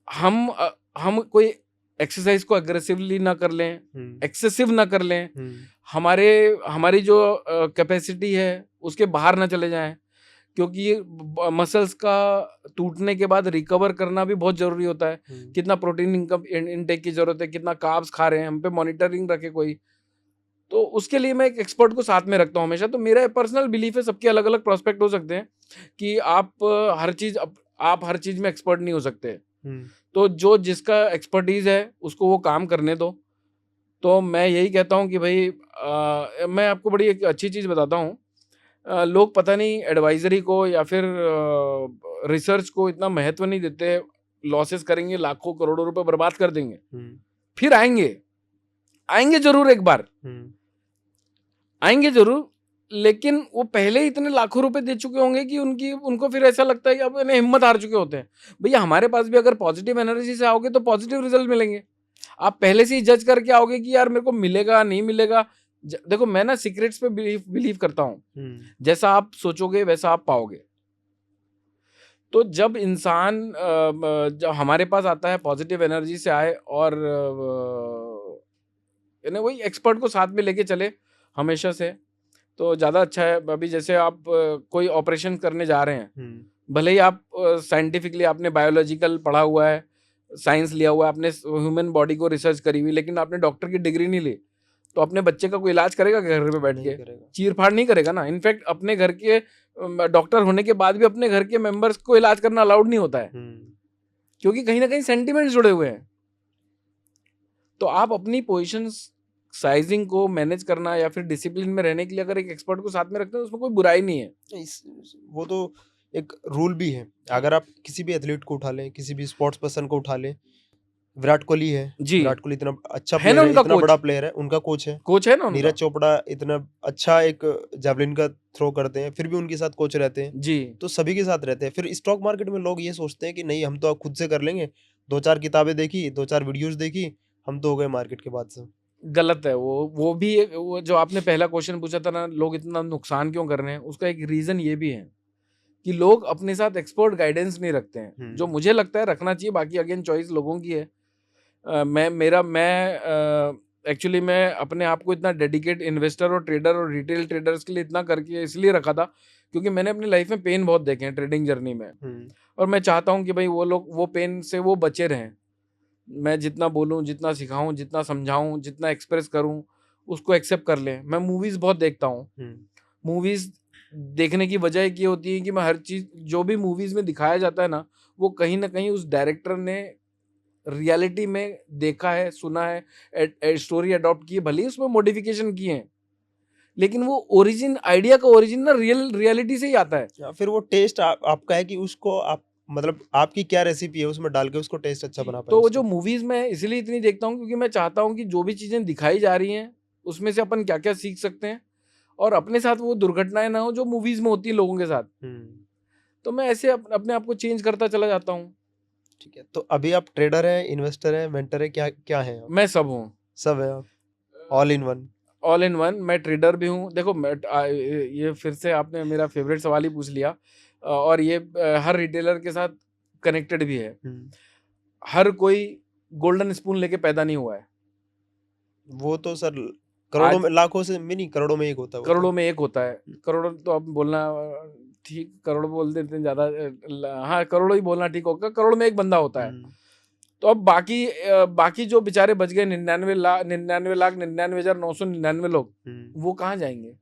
हम कोई एक्सरसाइज को अग्रेसिवली ना कर लें, एक्सेसिव ना कर लें, हमारी जो कैपेसिटी है उसके बाहर ना चले जाएं, क्योंकि मसल्स का टूटने के बाद रिकवर करना भी बहुत जरूरी होता है। कितना प्रोटीन इनटेक की जरूरत है, कितना कार्ब्स खा रहे हैं, हम पे मॉनिटरिंग रखे कोई, तो उसके लिए मैं एक एक्सपर्ट को साथ में रखता हूँ हमेशा। तो मेरा पर्सनल बिलीफ है, सबके अलग अलग प्रोस्पेक्ट हो सकते हैं कि आप हर चीज में एक्सपर्ट नहीं हो सकते। तो जो जिसका एक्सपर्टीज है उसको वो काम करने दो। तो मैं यही कहता हूँ कि भाई मैं आपको बड़ी एक अच्छी चीज़ बताता हूँ, लोग पता नहीं एडवाइजरी को या फिर रिसर्च को इतना महत्व नहीं देते। लॉसेस करेंगे, लाखों करोड़ों रुपए बर्बाद कर देंगे, फिर आएंगे जरूर, एक बार आएंगे जरूर, लेकिन वो पहले ही इतने लाखों रुपए दे चुके होंगे कि उनको फिर ऐसा लगता है कि अब हिम्मत हार चुके होते हैं। भैया हमारे पास भी अगर पॉजिटिव एनर्जी से आओगे तो पॉजिटिव रिजल्ट मिलेंगे। आप पहले से ही जज करके आओगे कि यार मेरे को मिलेगा नहीं मिलेगा। देखो मैं ना सीक्रेट्स पे बिलीव करता हूँ, जैसा आप सोचोगे वैसा आप पाओगे। तो जब इंसान जब हमारे पास आता है पॉजिटिव एनर्जी से आए, और वही एक्सपर्ट को साथ में लेके चले हमेशा से, तो ज़्यादा अच्छा है। अभी जैसे आप कोई ऑपरेशन करने जा रहे हैं, भले ही आप साइंटिफिकली आपने बायोलॉजिकल पढ़ा हुआ है, साइंस लिया हुआ है, आपने ह्यूमन बॉडी को रिसर्च करी हुई, लेकिन आपने डॉक्टर की डिग्री नहीं ली, तो अपने बच्चे का कोई इलाज करेगा घर पे बैठ के? चीर फाड़ नहीं करेगा ना। इनफैक्ट अपने घर के डॉक्टर होने के बाद भी अपने घर के मेंबर्स को इलाज करना अलाउड नहीं होता है, क्योंकि कहीं ना कहीं सेंटिमेंट्स जुड़े हुए हैं। तो आप अपनी पोजीशन साइजिंग को मैनेज करना या फिर डिसिप्लिन में रहने के लिए अगर एक एक्सपर्ट को साथ में रखते हैं, उसमें कोई बुराई नहीं है। वो तो एक रूल भी है। अगर आप किसी भी एथलीट को उठा लें, किसी भी स्पोर्ट्स पर्सन को उठा लें, विराट कोहली है, जी विराट कोहली इतना अच्छा है ना प्लेयर है, उनका इतना कोच, बड़ा प्लेयर है, उनका कोच है। कोच है ना उनका। नीरज चोपड़ा इतना अच्छा एक जैवलिन का थ्रो करते हैं, फिर भी उनके साथ कोच रहते हैं। जी तो सभी के साथ रहते हैं। फिर स्टॉक मार्केट में लोग ये सोचते हैं कि नहीं हम तो अब खुद से कर लेंगे, 2-4 किताबें देखी, 2-4 वीडियोस देखी, हम तो हो गए मार्केट के बादशाह। गलत है वो भी वो जो आपने पहला क्वेश्चन पूछा था ना, लोग इतना नुकसान क्यों कर रहे हैं, उसका एक रीजन ये भी है कि लोग अपने साथ एक्सपर्ट गाइडेंस नहीं रखते हैं, जो मुझे लगता है रखना चाहिए, बाकी अगेन चॉइस लोगों की है। मैं एक्चुअली मैं अपने आप को इतना डेडिकेट इन्वेस्टर और ट्रेडर और रिटेल ट्रेडर्स के लिए इतना करके इसलिए रखा था क्योंकि मैंने अपनी लाइफ में पेन बहुत देखे हैं ट्रेडिंग जर्नी में, और मैं चाहता हूँ कि भाई वो लोग वो पेन से वो बचे रहें। मैं जितना बोलूँ, जितना सिखाऊं, जितना समझाऊं, जितना एक्सप्रेस करूं, उसको एक्सेप्ट कर लें। मैं मूवीज़ बहुत देखता हूँ। मूवीज़ देखने की वजह एक ये होती है कि मैं हर चीज़ जो भी मूवीज़ में दिखाया जाता है ना, वो कहीं ना कहीं उस डायरेक्टर ने रियलिटी में देखा है, सुना है, स्टोरी अडॉप्ट की है, भले ही उसमें मॉडिफिकेशन किए हैं, लेकिन वो ओरिजिन आइडिया का ओरिजिन ना रियलिटी से ही आता है। या फिर वो टेस्ट आपका है कि उसको आप मतलब आपकी क्या रेसिपी है उसमें डाल के उसको टेस्ट अच्छा बना पाए तो वो जो उसका। मूवीज में इसलिए इतनी देखता हूँ क्योंकि मैं चाहता हूँ कि जो भी चीजें दिखाई जा रही हैं उसमें से अपन क्या क्या सीख सकते हैं, और अपने साथ वो दुर्घटनाएं ना हो जो मूवीज में होती है लोगों के साथ। तो मैं ऐसे अपने आप को चेंज करता चला जाता हूँ। ठीक है, तो अभी आप ट्रेडर हैं, इन्वेस्टर हैं, मेंटर हैं, क्या क्या हैं आप? मैं सब हूँ, सब है आप, all in one. All in one. मैं ट्रेडर भी हूँ। देखो ये फिर से आपने मेरा फेवरेट सवाल ही पूछ लिया, और ये हर रिटेलर के साथ कनेक्टेड भी है। हर कोई गोल्डन स्पून लेके पैदा नहीं हुआ है। वो तो सर करोड़ों आज में, लाखों से भी नहीं, करोड़ों में एक होता है वो तो। करोड़ों में एक होता है। करोड़ों तो अब बोलना ठीक, करोड़ बोल देते हैं ज़्यादा, हाँ करोड़ों ही बोलना ठीक होगा। करोड़ में एक बंदा होता है। तो अब बाकी जो बेचारे बच गए 99,99,99,999 लोग, वो कहाँ जाएंगे?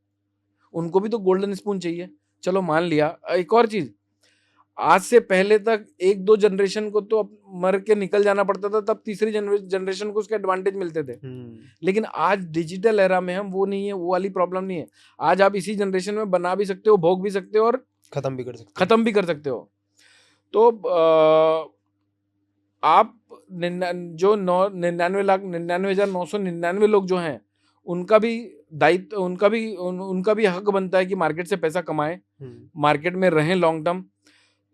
उनको भी तो गोल्डन स्पून चाहिए। चलो मान लिया। एक और चीज, आज से पहले तक एक दो जनरेशन को तो अब मर के निकल जाना पड़ता था, तब तीसरी जनरेशन को उसके एडवांटेज मिलते थे। लेकिन आज डिजिटल एरा में हम वो नहीं है, वो वाली प्रॉब्लम नहीं है। आज आप इसी जनरेशन में बना भी सकते हो, भोग भी सकते हो, और खत्म भी कर सकते खत्म भी कर सकते हो। तो आप जो 99,99,999 लोग जो हैं, उनका भी दायित्व, उनका भी हक बनता है कि मार्केट से पैसा कमाएं, मार्केट में रहें लॉन्ग टर्म।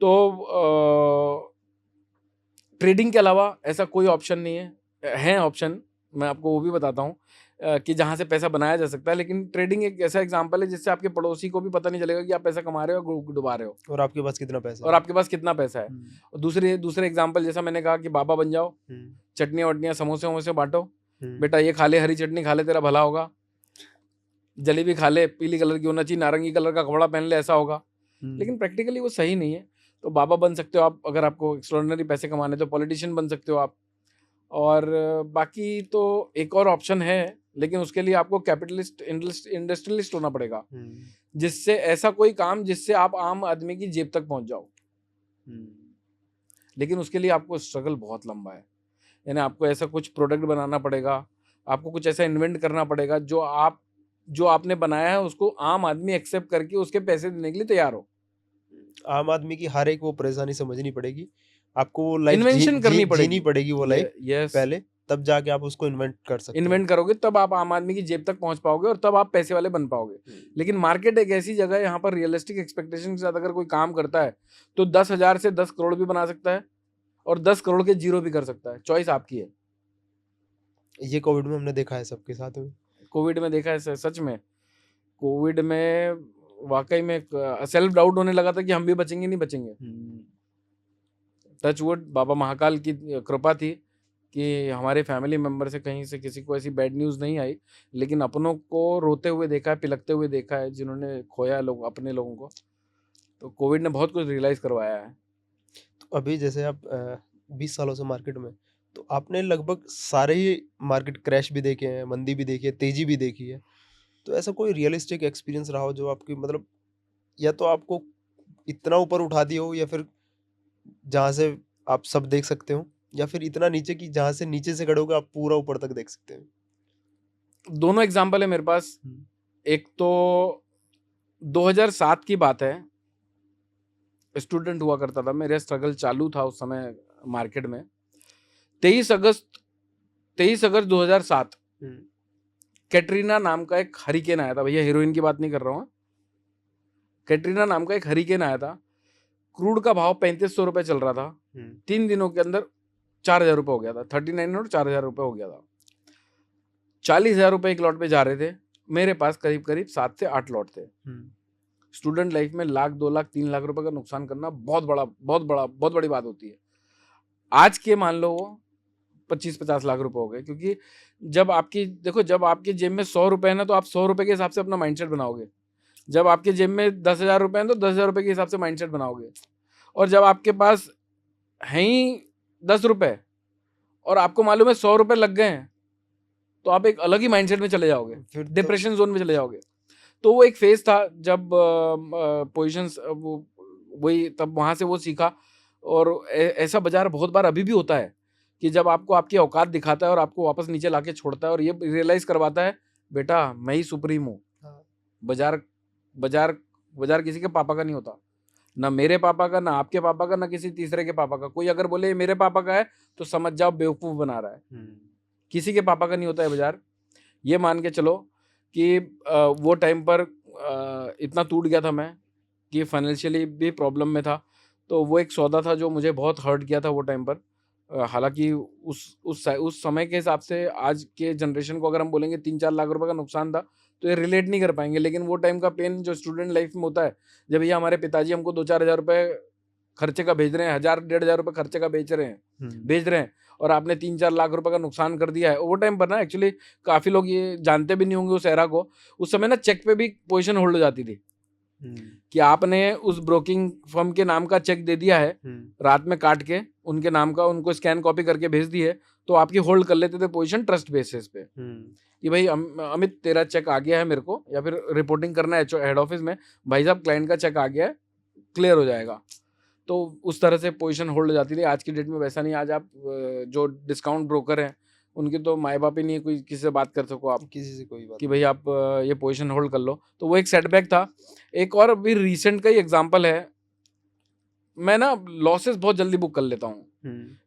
तो ट्रेडिंग के अलावा ऐसा कोई ऑप्शन नहीं है ऑप्शन, मैं आपको वो भी बताता हूँ कि जहाँ से पैसा बनाया जा सकता है। लेकिन ट्रेडिंग एक ऐसा एग्जांपल है जिससे आपके पड़ोसी को भी पता नहीं चलेगा कि आप पैसा कमा रहे हो और डुबा रहे हो, और आपके पास कितना पैसा और है। आपके पास कितना पैसा है। और दूसरे एग्जांपल, जैसा मैंने कहा कि बाबा बन जाओ, चटनियाँ वटनियाँ समोसे वमोसे बांटो, बेटा ये खा ले, हरी चटनी खा ले, तेरा भला होगा। जलेबी खा ले, पीली कलर की होना चाहिए, नारंगी कलर का कपड़ा पहन ले, ऐसा होगा। लेकिन प्रैक्टिकली वो सही नहीं है। तो बाबा बन सकते हो आप, अगर आपको एक्स्ट्रॉर्डिनरी पैसे कमाने, तो पॉलिटिशियन बन सकते हो आप। और बाकी तो एक और ऑप्शन है, लेकिन उसके लिए आपको कैपिटलिस्ट इंडस्ट्रियलिस्ट होना पड़ेगा, जिससे ऐसा कोई काम जिससे आप आम आदमी की जेब तक पहुंच जाओ। लेकिन उसके लिए आपको स्ट्रगल बहुत लंबा है। यानी आपको ऐसा कुछ प्रोडक्ट बनाना पड़ेगा, आपको कुछ ऐसा इन्वेंट करना पड़ेगा जो आपने बनाया है उसको आम आदमी एक्सेप्ट करके उसके पैसे देने के लिए तैयार हो। आम आदमी की हर एक वो परेशानी समझनी पड़ेगी, आपको वो लाइफ इन्वेंशन करनी जीनी पड़ेगी। पड़ेगी वो लाइफ यस, पहले, तब जाके आप उसको इन्वेंट कर सकते हो। इन्वेंट करोगे तब आप आम आदमी की जेब तक पहुंच पाओगे, और तब आप पैसे वाले बन पाओगे। लेकिन मार्केट एक ऐसी जगह है, यहाँ पर रियलिस्टिक एक्सपेक्टेशन के साथ अगर कोई काम करता है तो 10,000 से 10 करोड़ भी बना सकता है, और 10 करोड़ के जीरो भी कर सकता है। चॉइस आपकी है। ये कोविड में हमने देखा है सबके साथ में। कोविड में देखा है सच में। कोविड में वाकई में सेल्फ डाउट होने लगा था कि हम भी बचेंगे नहीं बचेंगे। टच वुड, बाबा महाकाल की कृपा थी कि हमारे फैमिली मेंबर से कहीं से किसी को ऐसी बैड न्यूज़ नहीं आई, लेकिन अपनों को रोते हुए देखा है, पिलकते हुए देखा है, जिन्होंने खोया लोग अपने लोगों को। तो कोविड ने बहुत कुछ रियलाइज़ करवाया है। तो अभी जैसे आप 20 सालों से मार्केट में, तो आपने लगभग सारे ही मार्केट क्रैश भी देखे हैं, मंदी भी देखी है, तेजी भी देखी है। तो ऐसा कोई रियलिस्टिक एक्सपीरियंस रहा हो जो आपकी मतलब या तो आपको इतना ऊपर उठा दिया हो, या फिर जहाँ से आप सब देख सकते हो, या फिर इतना नीचे कि जहाँ से नीचे से खड़े होकर आप पूरा ऊपर तक देख सकते हो। दोनों एग्जाम्पल है मेरे पास। एक तो 2007 की बात है, स्टूडेंट हुआ करता था, मेरा स्ट्रगल चालू था उस समय मार्केट में। 23 अगस्त 2007 कैटरीना नाम का एक हरिकेन आया था। भैया हीरोइन की बात नहीं कर रहा हूँ। कैटरीना नाम का एक हरिकेन आया था। क्रूड का भाव 3500 रुपए चल रहा था। 3 दिनों के अंदर 4000 रुपए हो गया था। 39 और 4000 रुपए हो गया था। 40,000 रुपए एक लॉट पे जा रहे थे। मेरे पास करीब करीब 7 से 8 लॉट थे। स्टूडेंट लाइफ में 1 लाख 2 लाख 3 लाख रुपए का नुकसान करना बहुत बड़ी बात होती है। आज के मान लो 25-50 लाख रुपए हो गए, क्योंकि जब आपकी जेब में 100 रुपए है ना, तो आप 100 रुपए के हिसाब से अपना माइंडसेट बनाओगे। जब आपके जेब में 10,000 रुपए हैं तो 10,000 रुपए के हिसाब से माइंडसेट बनाओगे। और जब आपके पास है ही 10 रुपए और आपको मालूम है 100 रुपए लग गए हैं, तो आप एक अलग ही माइंडसेट में चले जाओगे, फिर तो डिप्रेशन जोन में चले जाओगे। तो वो एक फेज था जब पोजीशंस वही, तब वहां से वो सीखा। और ऐसा बाजार बहुत बार अभी भी होता है कि जब आपको आपकी औकात दिखाता है और आपको वापस नीचे लाके छोड़ता है और ये रियलाइज करवाता है, बेटा मैं ही सुप्रीम हूँ। बाजार किसी के पापा का नहीं होता, ना मेरे पापा का, ना आपके पापा का, ना किसी तीसरे के पापा का। कोई अगर बोले ये मेरे पापा का है तो समझ जाओ बेवकूफ बना रहा है। किसी के पापा का नहीं होता है बाजार। ये मान के चलो कि वो टाइम पर इतना टूट गया था मैं कि फाइनेंशियली भी प्रॉब्लम में था। तो वो एक सौदा था जो मुझे बहुत हर्ट किया था वो टाइम पर। हालांकि उस समय के हिसाब से आज के जनरेशन को अगर हम बोलेंगे 3-4 लाख रुपए का नुकसान था तो ये रिलेट नहीं कर पाएंगे। लेकिन वो टाइम का पेन जो स्टूडेंट लाइफ में होता है, जब ये हमारे पिताजी हमको 2-4 हज़ार रुपए खर्चे का भेज रहे हैं, 1,000-1,500 रुपए खर्चे का भेज रहे हैं, और आपने 3-4 लाख रुपए का नुकसान कर दिया है। वो टाइम पर ना एक्चुअली काफी लोग ये जानते भी नहीं होंगे उस एरा को। उस समय ना चेक पे भी पोजीशन होल्ड हो जाती थी कि आपने उस ब्रोकिंग फर्म के नाम का चेक दे दिया है, रात में काट के उनके नाम का उनको स्कैन कॉपी करके भेज दी है, तो आपकी होल्ड कर लेते थे पोजीशन ट्रस्ट बेसिस पे कि भाई अमित तेरा चेक आ गया है मेरे को, या फिर रिपोर्टिंग करना है हेड ऑफिस में, भाई साहब क्लाइंट का चेक आ गया है, क्लियर हो जाएगा। तो उस तरह से पोजीशन होल्ड हो जाती थी। आज की डेट में वैसा नहीं। आज आप जो डिस्काउंट ब्रोकर हैं उनके तो माए बाप ही नहीं है, कोई किसी से बात कर सको आप, किसी से कोई बात कि भाई आप ये पोजीशन होल्ड कर लो। तो वो एक सेटबैक था। एक और अभी रिसेंट का ही एग्जांपल है, मैं ना लॉसेस बहुत जल्दी बुक कर लेता हूँ,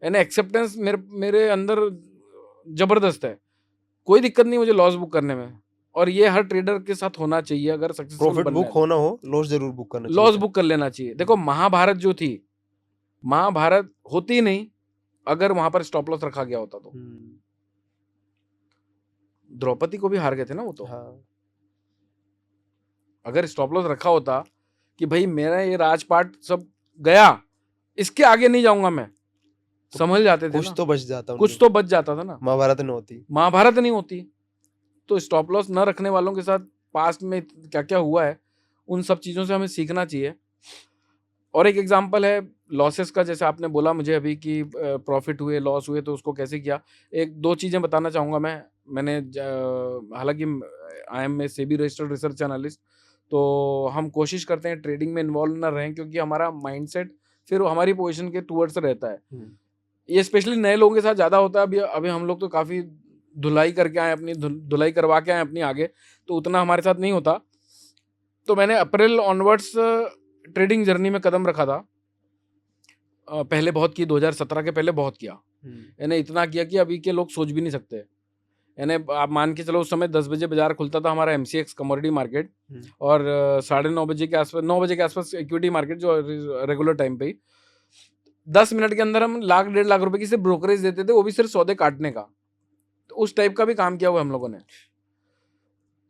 यानी एक्सेप्टेंस मेरे अंदर जबरदस्त है, कोई दिक्कत नहीं मुझे लॉस बुक करने में। और ये हर ट्रेडर के साथ होना चाहिए अगर सक्सेसफुल प्रॉफिट बुक होना हो, लॉस जरूर बुक करना चाहिए। लॉस बुक कर लेना चाहिए। देखो महाभारत जो थी, महाभारत होती नहीं अगर वहां पर स्टॉप लॉस रखा गया होता तो। द्रौपदी को भी हार गए थे ना वो तो। हाँ। अगर स्टॉप लॉस रखा होता कि भाई मेरा ये राजपाट सब गया, इसके आगे नहीं जाऊंगा मैं, समझ जाते थे कुछ ना, तो बच जाता, कुछ तो बच जाता था ना। महाभारत नहीं होती। तो स्टॉप लॉस न रखने वालों के साथ पास्ट में क्या क्या हुआ है, उन सब चीज़ों से हमें सीखना चाहिए। और एक एग्जांपल है लॉसेस का, जैसे आपने बोला मुझे अभी कि प्रॉफिट हुए लॉस हुए तो उसको कैसे किया। 1-2 चीज़ें बताना चाहूँगा मैंने हालांकि I am a SEBI registered research analyst, तो हम कोशिश करते हैं ट्रेडिंग में इन्वॉल्व ना रहें, क्योंकि हमारा माइंडसेट फिर हमारी पोजीशन के टूवर्ड्स रहता है। ये स्पेशली नए लोगों के साथ ज़्यादा होता है। अभी हम लोग तो काफ़ी धुलाई करके आए, अपनी धुलाई करवा के आए अपनी आगे, तो उतना हमारे साथ नहीं होता। तो मैंने अप्रैल ऑनवर्ड्स ट्रेडिंग जर्नी में कदम रखा था। पहले बहुत की, 2017 के पहले बहुत किया, यानी इतना किया कि अभी के लोग सोच भी नहीं सकते। यानी आप मान के चलो उस समय 10 बजे बाजार खुलता था हमारा MCX कमोडिटी मार्केट, और 9:30 बजे के आसपास 9 बजे के आसपास इक्विटी मार्केट जो रेगुलर टाइम पे ही 10 मिनट के अंदर हम 1-1.5 लाख रुपए की सिर्फ ब्रोकरेज देते थे, वो भी सिर्फ सौदे काटने का। तो उस टाइप का भी काम किया हुआ हम लोगों ने,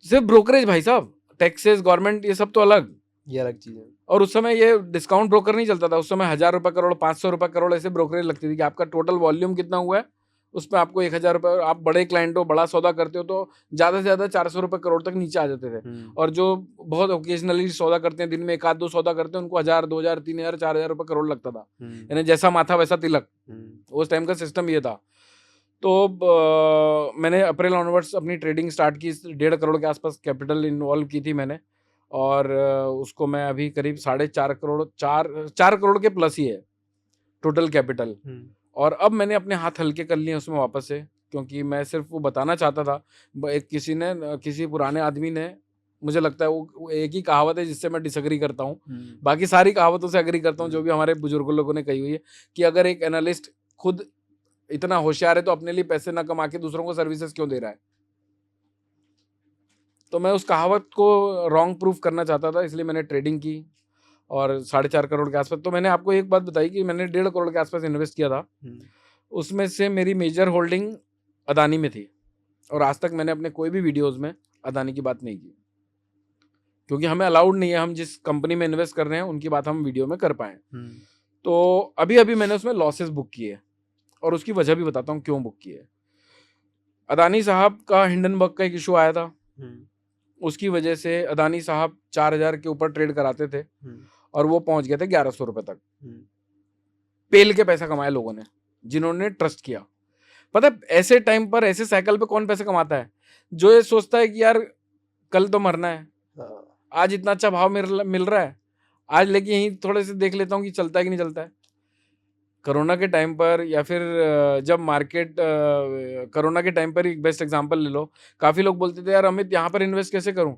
सिर्फ ब्रोकरेज। भाई साहब टैक्सेस गवर्नमेंट ये सब तो अलग, ये अलग चीज है। और उस समय ये डिस्काउंट ब्रोकर नहीं चलता था। उस समय 1,000 रुपए करोड़, 500 रुपए करोड़ ऐसे ब्रोकरेज लगती थी कि आपका टोटल वॉल्यूम कितना हुआ है उसमें आपको 1,000 रुपए, आप बड़े क्लाइंट हो, बड़ा सौदा करते हो तो ज्यादा से ज्यादा 400 रुपए करोड़ तक नीचे आ जाते थे। और जो बहुत ओकेजनली सौदा करते हैं, दिन में 1-2 सौदा करते हैं, उनको 1,000, 2,000, 3,000, 4,000 रुपए करोड़ लगता था। यानी जैसा माथा वैसा तिलक, उस टाइम का सिस्टम ये था। तो मैंने अप्रैल ऑनवर्ड्स अपनी ट्रेडिंग स्टार्ट की, 1.5 करोड़ के आसपास कैपिटल इन्वॉल्व की थी मैंने, और उसको मैं अभी करीब 4.5 करोड़, 4 करोड़ के प्लस ही है टोटल कैपिटल। और अब मैंने अपने हाथ हल्के कर लिए उसमें वापस से, क्योंकि मैं सिर्फ वो बताना चाहता था। किसी पुराने आदमी ने, मुझे लगता है वो एक ही कहावत है जिससे मैं डिसएग्री करता हूँ, बाकी सारी कहावतों से एग्री करता हूँ जो भी हमारे बुजुर्गों लोगों ने कही हुई है, कि अगर एक एनालिस्ट खुद इतना होशियार है तो अपने लिए पैसे ना कमा के दूसरों को सर्विसेज क्यों दे रहा है? तो मैं उस कहावत को रॉन्ग प्रूफ करना चाहता था, इसलिए मैंने ट्रेडिंग की और 4.5 करोड़ के आसपास। तो मैंने आपको एक बात बताई कि मैंने 1.5 करोड़ के आसपास इन्वेस्ट किया था। उसमें से मेरी मेजर होल्डिंग अदानी में थी, और आज तक मैंने अपने कोई भी वीडियोस में अदानी की बात नहीं की, क्योंकि हमें अलाउड नहीं है हम जिस कंपनी में इन्वेस्ट कर रहे हैं उनकी बात हम वीडियो में कर पाएँ। तो अभी अभी मैंने उसमें लॉसेस बुक किए, और उसकी वजह भी बताता हूँ क्यों बुक किए। अदानी साहब का हिंडनबर्ग का एक इशू आया था, उसकी वजह से अदानी साहब 4,000 के ऊपर ट्रेड कराते थे और वो पहुंच गए थे 1,100 रुपए तक। पेल के पैसा कमाए लोगों ने, जिन्होंने ट्रस्ट किया। पता है ऐसे टाइम पर, ऐसे साइकिल पे कौन पैसे कमाता है? जो ये सोचता है कि यार कल तो मरना है, आज इतना अच्छा भाव मिल रहा है, आज लेके यहीं थोड़े से देख लेता हूँ कि चलता है कि नहीं चलता है। कोरोना के टाइम पर, या फिर जब मार्केट, कोरोना के टाइम पर एक बेस्ट एग्जांपल ले लो, काफ़ी लोग बोलते थे यार अमित यहाँ पर इन्वेस्ट कैसे करूँ,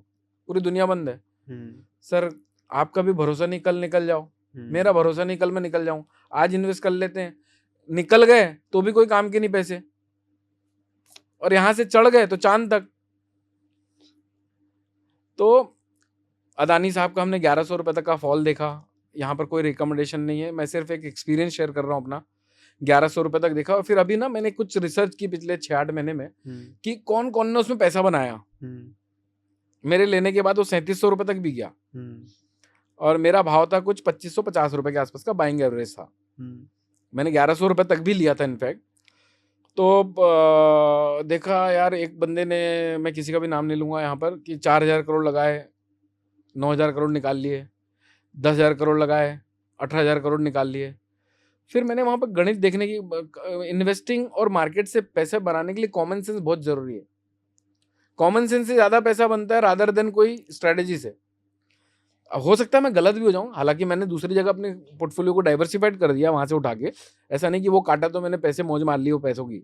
पूरी दुनिया बंद है। सर आपका भी भरोसा नहीं, कल निकल जाओ। मेरा भरोसा नहीं कल मैं निकल जाऊँ, आज इन्वेस्ट कर लेते हैं। निकल गए तो भी कोई काम के नहीं पैसे, और यहाँ से चढ़ गए तो चांद तक। तो अदानी साहब का हमने 1,100 रुपये तक का फॉल देखा। यहाँ पर कोई रिकमेंडेशन नहीं है, मैं सिर्फ एक एक्सपीरियंस शेयर कर रहा हूँ अपना। 1,100 रुपये तक देखा, और फिर अभी ना मैंने कुछ रिसर्च की पिछले 6-8 महीने में कि कौन कौन ने उसमें पैसा बनाया। मेरे लेने के बाद वो 3700 रुपये तक भी गया, और मेरा भाव था कुछ 2550 रुपये के आसपास का बाइंग एवरेज था। मैंने 1,100 रुपये तक भी लिया था इनफैक्ट। तो देखा यार, एक बंदे ने, मैं किसी का भी नाम नहीं लूंगा यहाँ पर, कि 4,000 करोड़ लगाए, 9,000 करोड़ निकाल लिए, 10,000 करोड़ लगाए, 18,000 करोड़ निकाल लिए। फिर मैंने वहाँ पर गणित देखने की, इन्वेस्टिंग और मार्केट से पैसे बनाने के लिए कॉमन सेंस बहुत जरूरी है। कॉमन सेंस से ज़्यादा पैसा बनता है रादर देन कोई स्ट्रेटेजी से। हो सकता है मैं गलत भी हो जाऊं, हालांकि मैंने दूसरी जगह अपने पोर्टफोलियो को डाइवर्सिफाइड कर दिया वहां से उठा के। ऐसा नहीं कि वो काटा तो मैंने पैसे मौज मार ली वो पैसों की,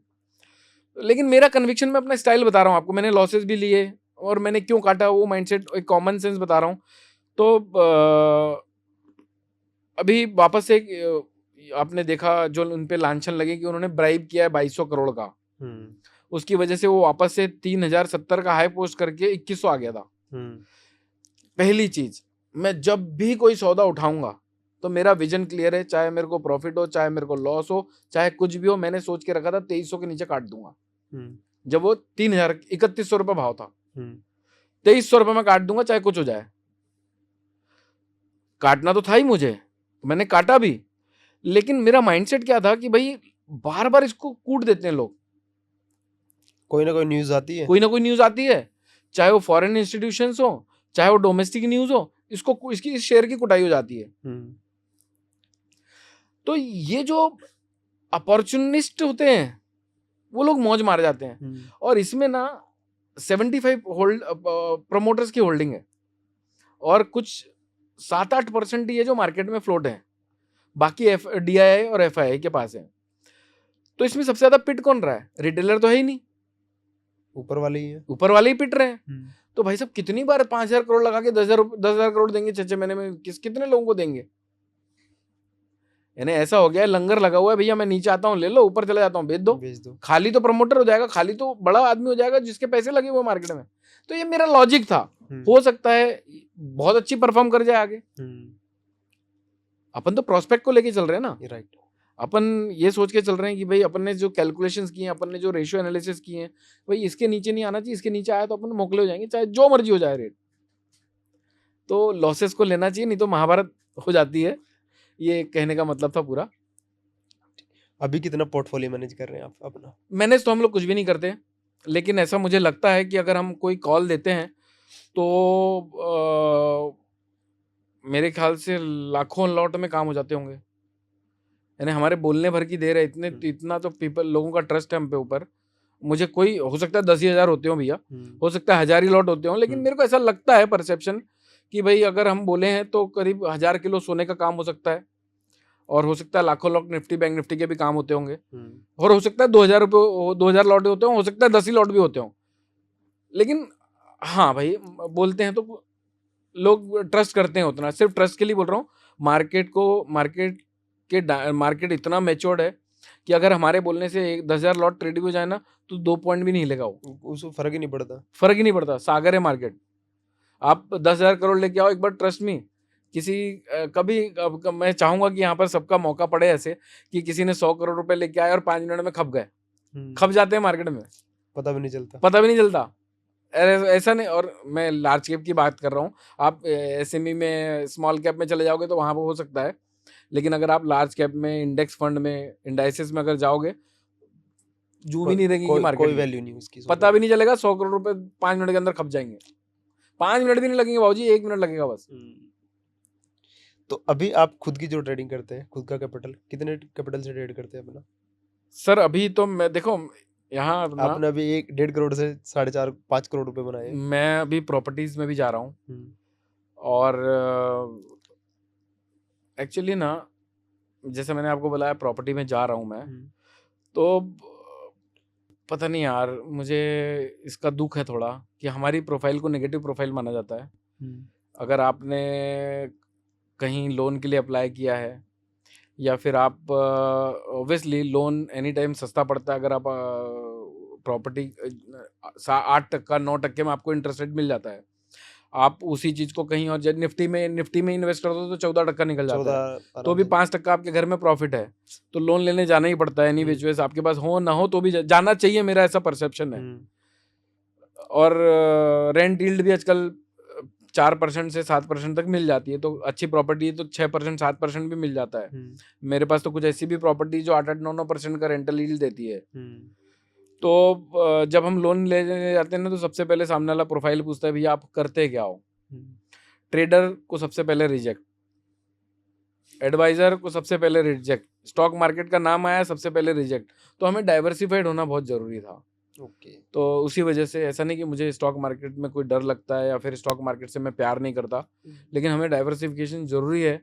लेकिन मेरा कन्विक्शन, मैं अपना स्टाइल बता रहा हूँ आपको। मैंने लॉसेस भी लिए और मैंने क्यों काटा, वो माइंडसेट, एक कॉमन सेंस बता रहा हूँ। तो अभी वापस से आपने देखा जो उन पे लांछन लगे कि उन्होंने ब्राइब किया है 2,200 करोड़ का, उसकी वजह से वो वापस से 3,070 का हाई पोस्ट करके 2,100 आ गया था। पहली चीज, मैं जब भी कोई सौदा उठाऊंगा तो मेरा विजन क्लियर है, चाहे मेरे को प्रॉफिट हो, चाहे मेरे को लॉस हो, चाहे कुछ भी हो। मैंने सोच के रखा था 2,300 के नीचे काट दूंगा। जब वो 3,031 रुपये भाव था, 2,300 रुपये में काट दूंगा चाहे कुछ हो जाए। काटना तो था ही मुझे, मैंने काटा भी, लेकिन मेरा माइंडसेट क्या था कि भाई बार बार इसको कूट देते हैं लोग। कोई ना कोई न्यूज आती है, कोई ना कोई न्यूज आती है, चाहे वो फॉरेन इंस्टीट्यूशंस हो, चाहे वो डोमेस्टिक न्यूज हो, इसको इसकी इस शेयर की कुटाई हो जाती है। तो ये जो अपॉर्चुनिस्ट होते हैं वो लोग मौज मार जाते हैं। और इसमें ना 75 प्रमोटर्स की होल्डिंग है, और कुछ 7-8% ही है जो मार्केट में फ्लोट है, बाकी DII और FII के पास है। तो इसमें सबसे ज्यादा पिट कौन रहा है? रिटेलर तो है ही नहीं, ऊपर वाले ही है, ऊपर वाले ही पिट रहे हैं। तो भाई साहब कितनी बार 5,000 करोड़ लगा के 10,000 करोड़ देंगे 6 महीने में? कितने लोगों को देंगे? यानी ऐसा हो गया है, लंगर लगा हुआ है, भैया मैं नीचे आता हूँ ले लो, ऊपर चले जाता हूँ बेच दो। खाली तो प्रमोटर हो जाएगा, खाली तो बड़ा आदमी हो जाएगा जिसके पैसे लगे हुए मार्केट में। तो ये मेरा लॉजिक था। हो सकता है बहुत अच्छी परफॉर्म कर जाए आगे। अपन तो प्रोस्पेक्ट को लेके चल रहे हैं ना, राइट। अपन ये सोच के चल रहे हैं कि भाई अपन ने जो कैलकुलेशंस किए हैं, अपन ने जो रेशियो एनालिसिस किए हैं, भाई इसके नीचे नहीं आना चाहिए, इसके नीचे आया तो अपन मोकले हो जाएंगे, चाहे जो मर्जी हो जाए रेट। तो लॉसेस को लेना चाहिए, नहीं तो महाभारत हो जाती है। ये कहने का मतलब था पूरा। अभी कितना पोर्टफोलियो मैनेज कर रहे हैं आप अपना? मैनेज तो हम लोग कुछ भी नहीं करते, लेकिन ऐसा मुझे लगता है कि अगर हम कोई कॉल देते हैं तो मेरे ख्याल से लाखों लॉट में काम हो जाते होंगे। यानी हमारे बोलने भर की देर है, इतना तो लोगों का ट्रस्ट है हम पे ऊपर। मुझे कोई, हो सकता है 10,000 होते हो भैया, हो सकता है 1,000 ही लॉट होते हो, लेकिन मेरे को ऐसा लगता है परसेप्शन कि भाई अगर हम बोले हैं तो करीब 1,000 किलो सोने का काम हो सकता है, और हो सकता है लाखों लॉट निफ्टी बैंक निफ्टी के भी काम होते होंगे, और हो सकता है 2,000 लॉट होते हो सकता है 10 ही लॉट भी होते हो। लेकिन हाँ भाई, बोलते हैं तो लोग ट्रस्ट करते हैं उतना, सिर्फ ट्रस्ट के लिए बोल रहा हूँ। मार्केट इतना मैच्योर्ड है कि अगर हमारे बोलने से 10,000 लॉट ट्रेड हो जाए ना तो 2 पॉइंट भी नहीं हिलेगा, वो उसको फर्क ही नहीं पड़ता। फर्क ही नहीं पड़ता। सागर है मार्केट, आप 10,000 करोड़ लेके आओ, एक बार ट्रस्ट मी, किसी मैं चाहूंगा कि यहाँ पर सबका मौका पड़े ऐसे कि किसी ने 100 करोड़ रुपए लेके आए और 5 मिनट में खप गए। खप जाते हैं मार्केट में, पता भी नहीं चलता। पता भी नहीं चलता। ऐसा नहीं, और मैं लार्ज कैप की बात कर रहा हूँ। आप एसएमई में, स्मॉल कैप में चले जाओगे तो वहां पर हो सकता है, लेकिन अगर आप लार्ज कैप में, इंडेक्स फंड में, इंडाइसेस में अगर जाओगे, जू भी नहीं रहेगी मार्केट, कोई वैल्यू नहीं उसकी, पता भी नहीं चलेगा। 100 करोड़ रुपए 5 मिनट के अंदर खप जाएंगे। 5 मिनट भी नहीं लगेंगे भाजी, 1 मिनट लगेगा बस। तो अभी आप खुद की जो ट्रेडिंग करते हैं, खुद का कैपिटल, कितने कैपिटल से ट्रेड करते हैं अपना? सर अभी तो मैं देखो यहाँ अपना, आपने अभी 1.5 करोड़ से 4.5-5 करोड़ रुपए बनाए। मैं अभी प्रॉपर्टीज में भी जा रहा हूँ, और एक्चुअली ना, जैसे मैंने आपको बोला प्रॉपर्टी में जा रहा हूँ मैं, तो पता नहीं यार, मुझे इसका दुख है थोड़ा कि हमारी प्रोफाइल को नेगेटिव प्रोफाइल माना जाता है। अगर आपने कहीं लोन के लिए अप्लाई किया है, या फिर आप ऑब्वियसली लोन एनी टाइम सस्ता पड़ता है। अगर आप प्रॉपर्टी 8% 9% में आपको इंटरेस्ट रेट मिल जाता है, आप उसी चीज को कहीं और निफ्टी में इन्वेस्ट करते हो तो 14% निकल जाता है, तो भी 5% आपके घर में प्रॉफिट है। तो लोन लेने जाना ही पड़ता है, एनी विच वेज आपके पास हो ना हो तो भी जाना चाहिए, मेरा ऐसा परसेप्शन है। और रेंट यील्ड भी आजकल 4% से 7% तक मिल जाती है, तो अच्छी प्रॉपर्टी है तो 6% 7% भी मिल जाता है। मेरे पास तो कुछ ऐसी भी प्रॉपर्टी जो 8-8 9% का रेंटल यील्ड देती है। तो जब हम लोन ले जाते हैं ना, तो सबसे पहले सामने वाला प्रोफाइल पूछता है, भैया आप करते क्या हो। ट्रेडर को सबसे पहले रिजेक्ट, एडवाइजर को सबसे पहले रिजेक्ट, स्टॉक मार्केट का नाम आया सबसे पहले रिजेक्ट। तो हमें डाइवर्सिफाइड होना बहुत जरूरी था। तो उसी वजह से, ऐसा नहीं कि मुझे स्टॉक मार्केट में कोई डर लगता है या फिर स्टॉक मार्केट से मैं प्यार नहीं करता, लेकिन हमें डाइवर्सिफिकेशन जरूरी है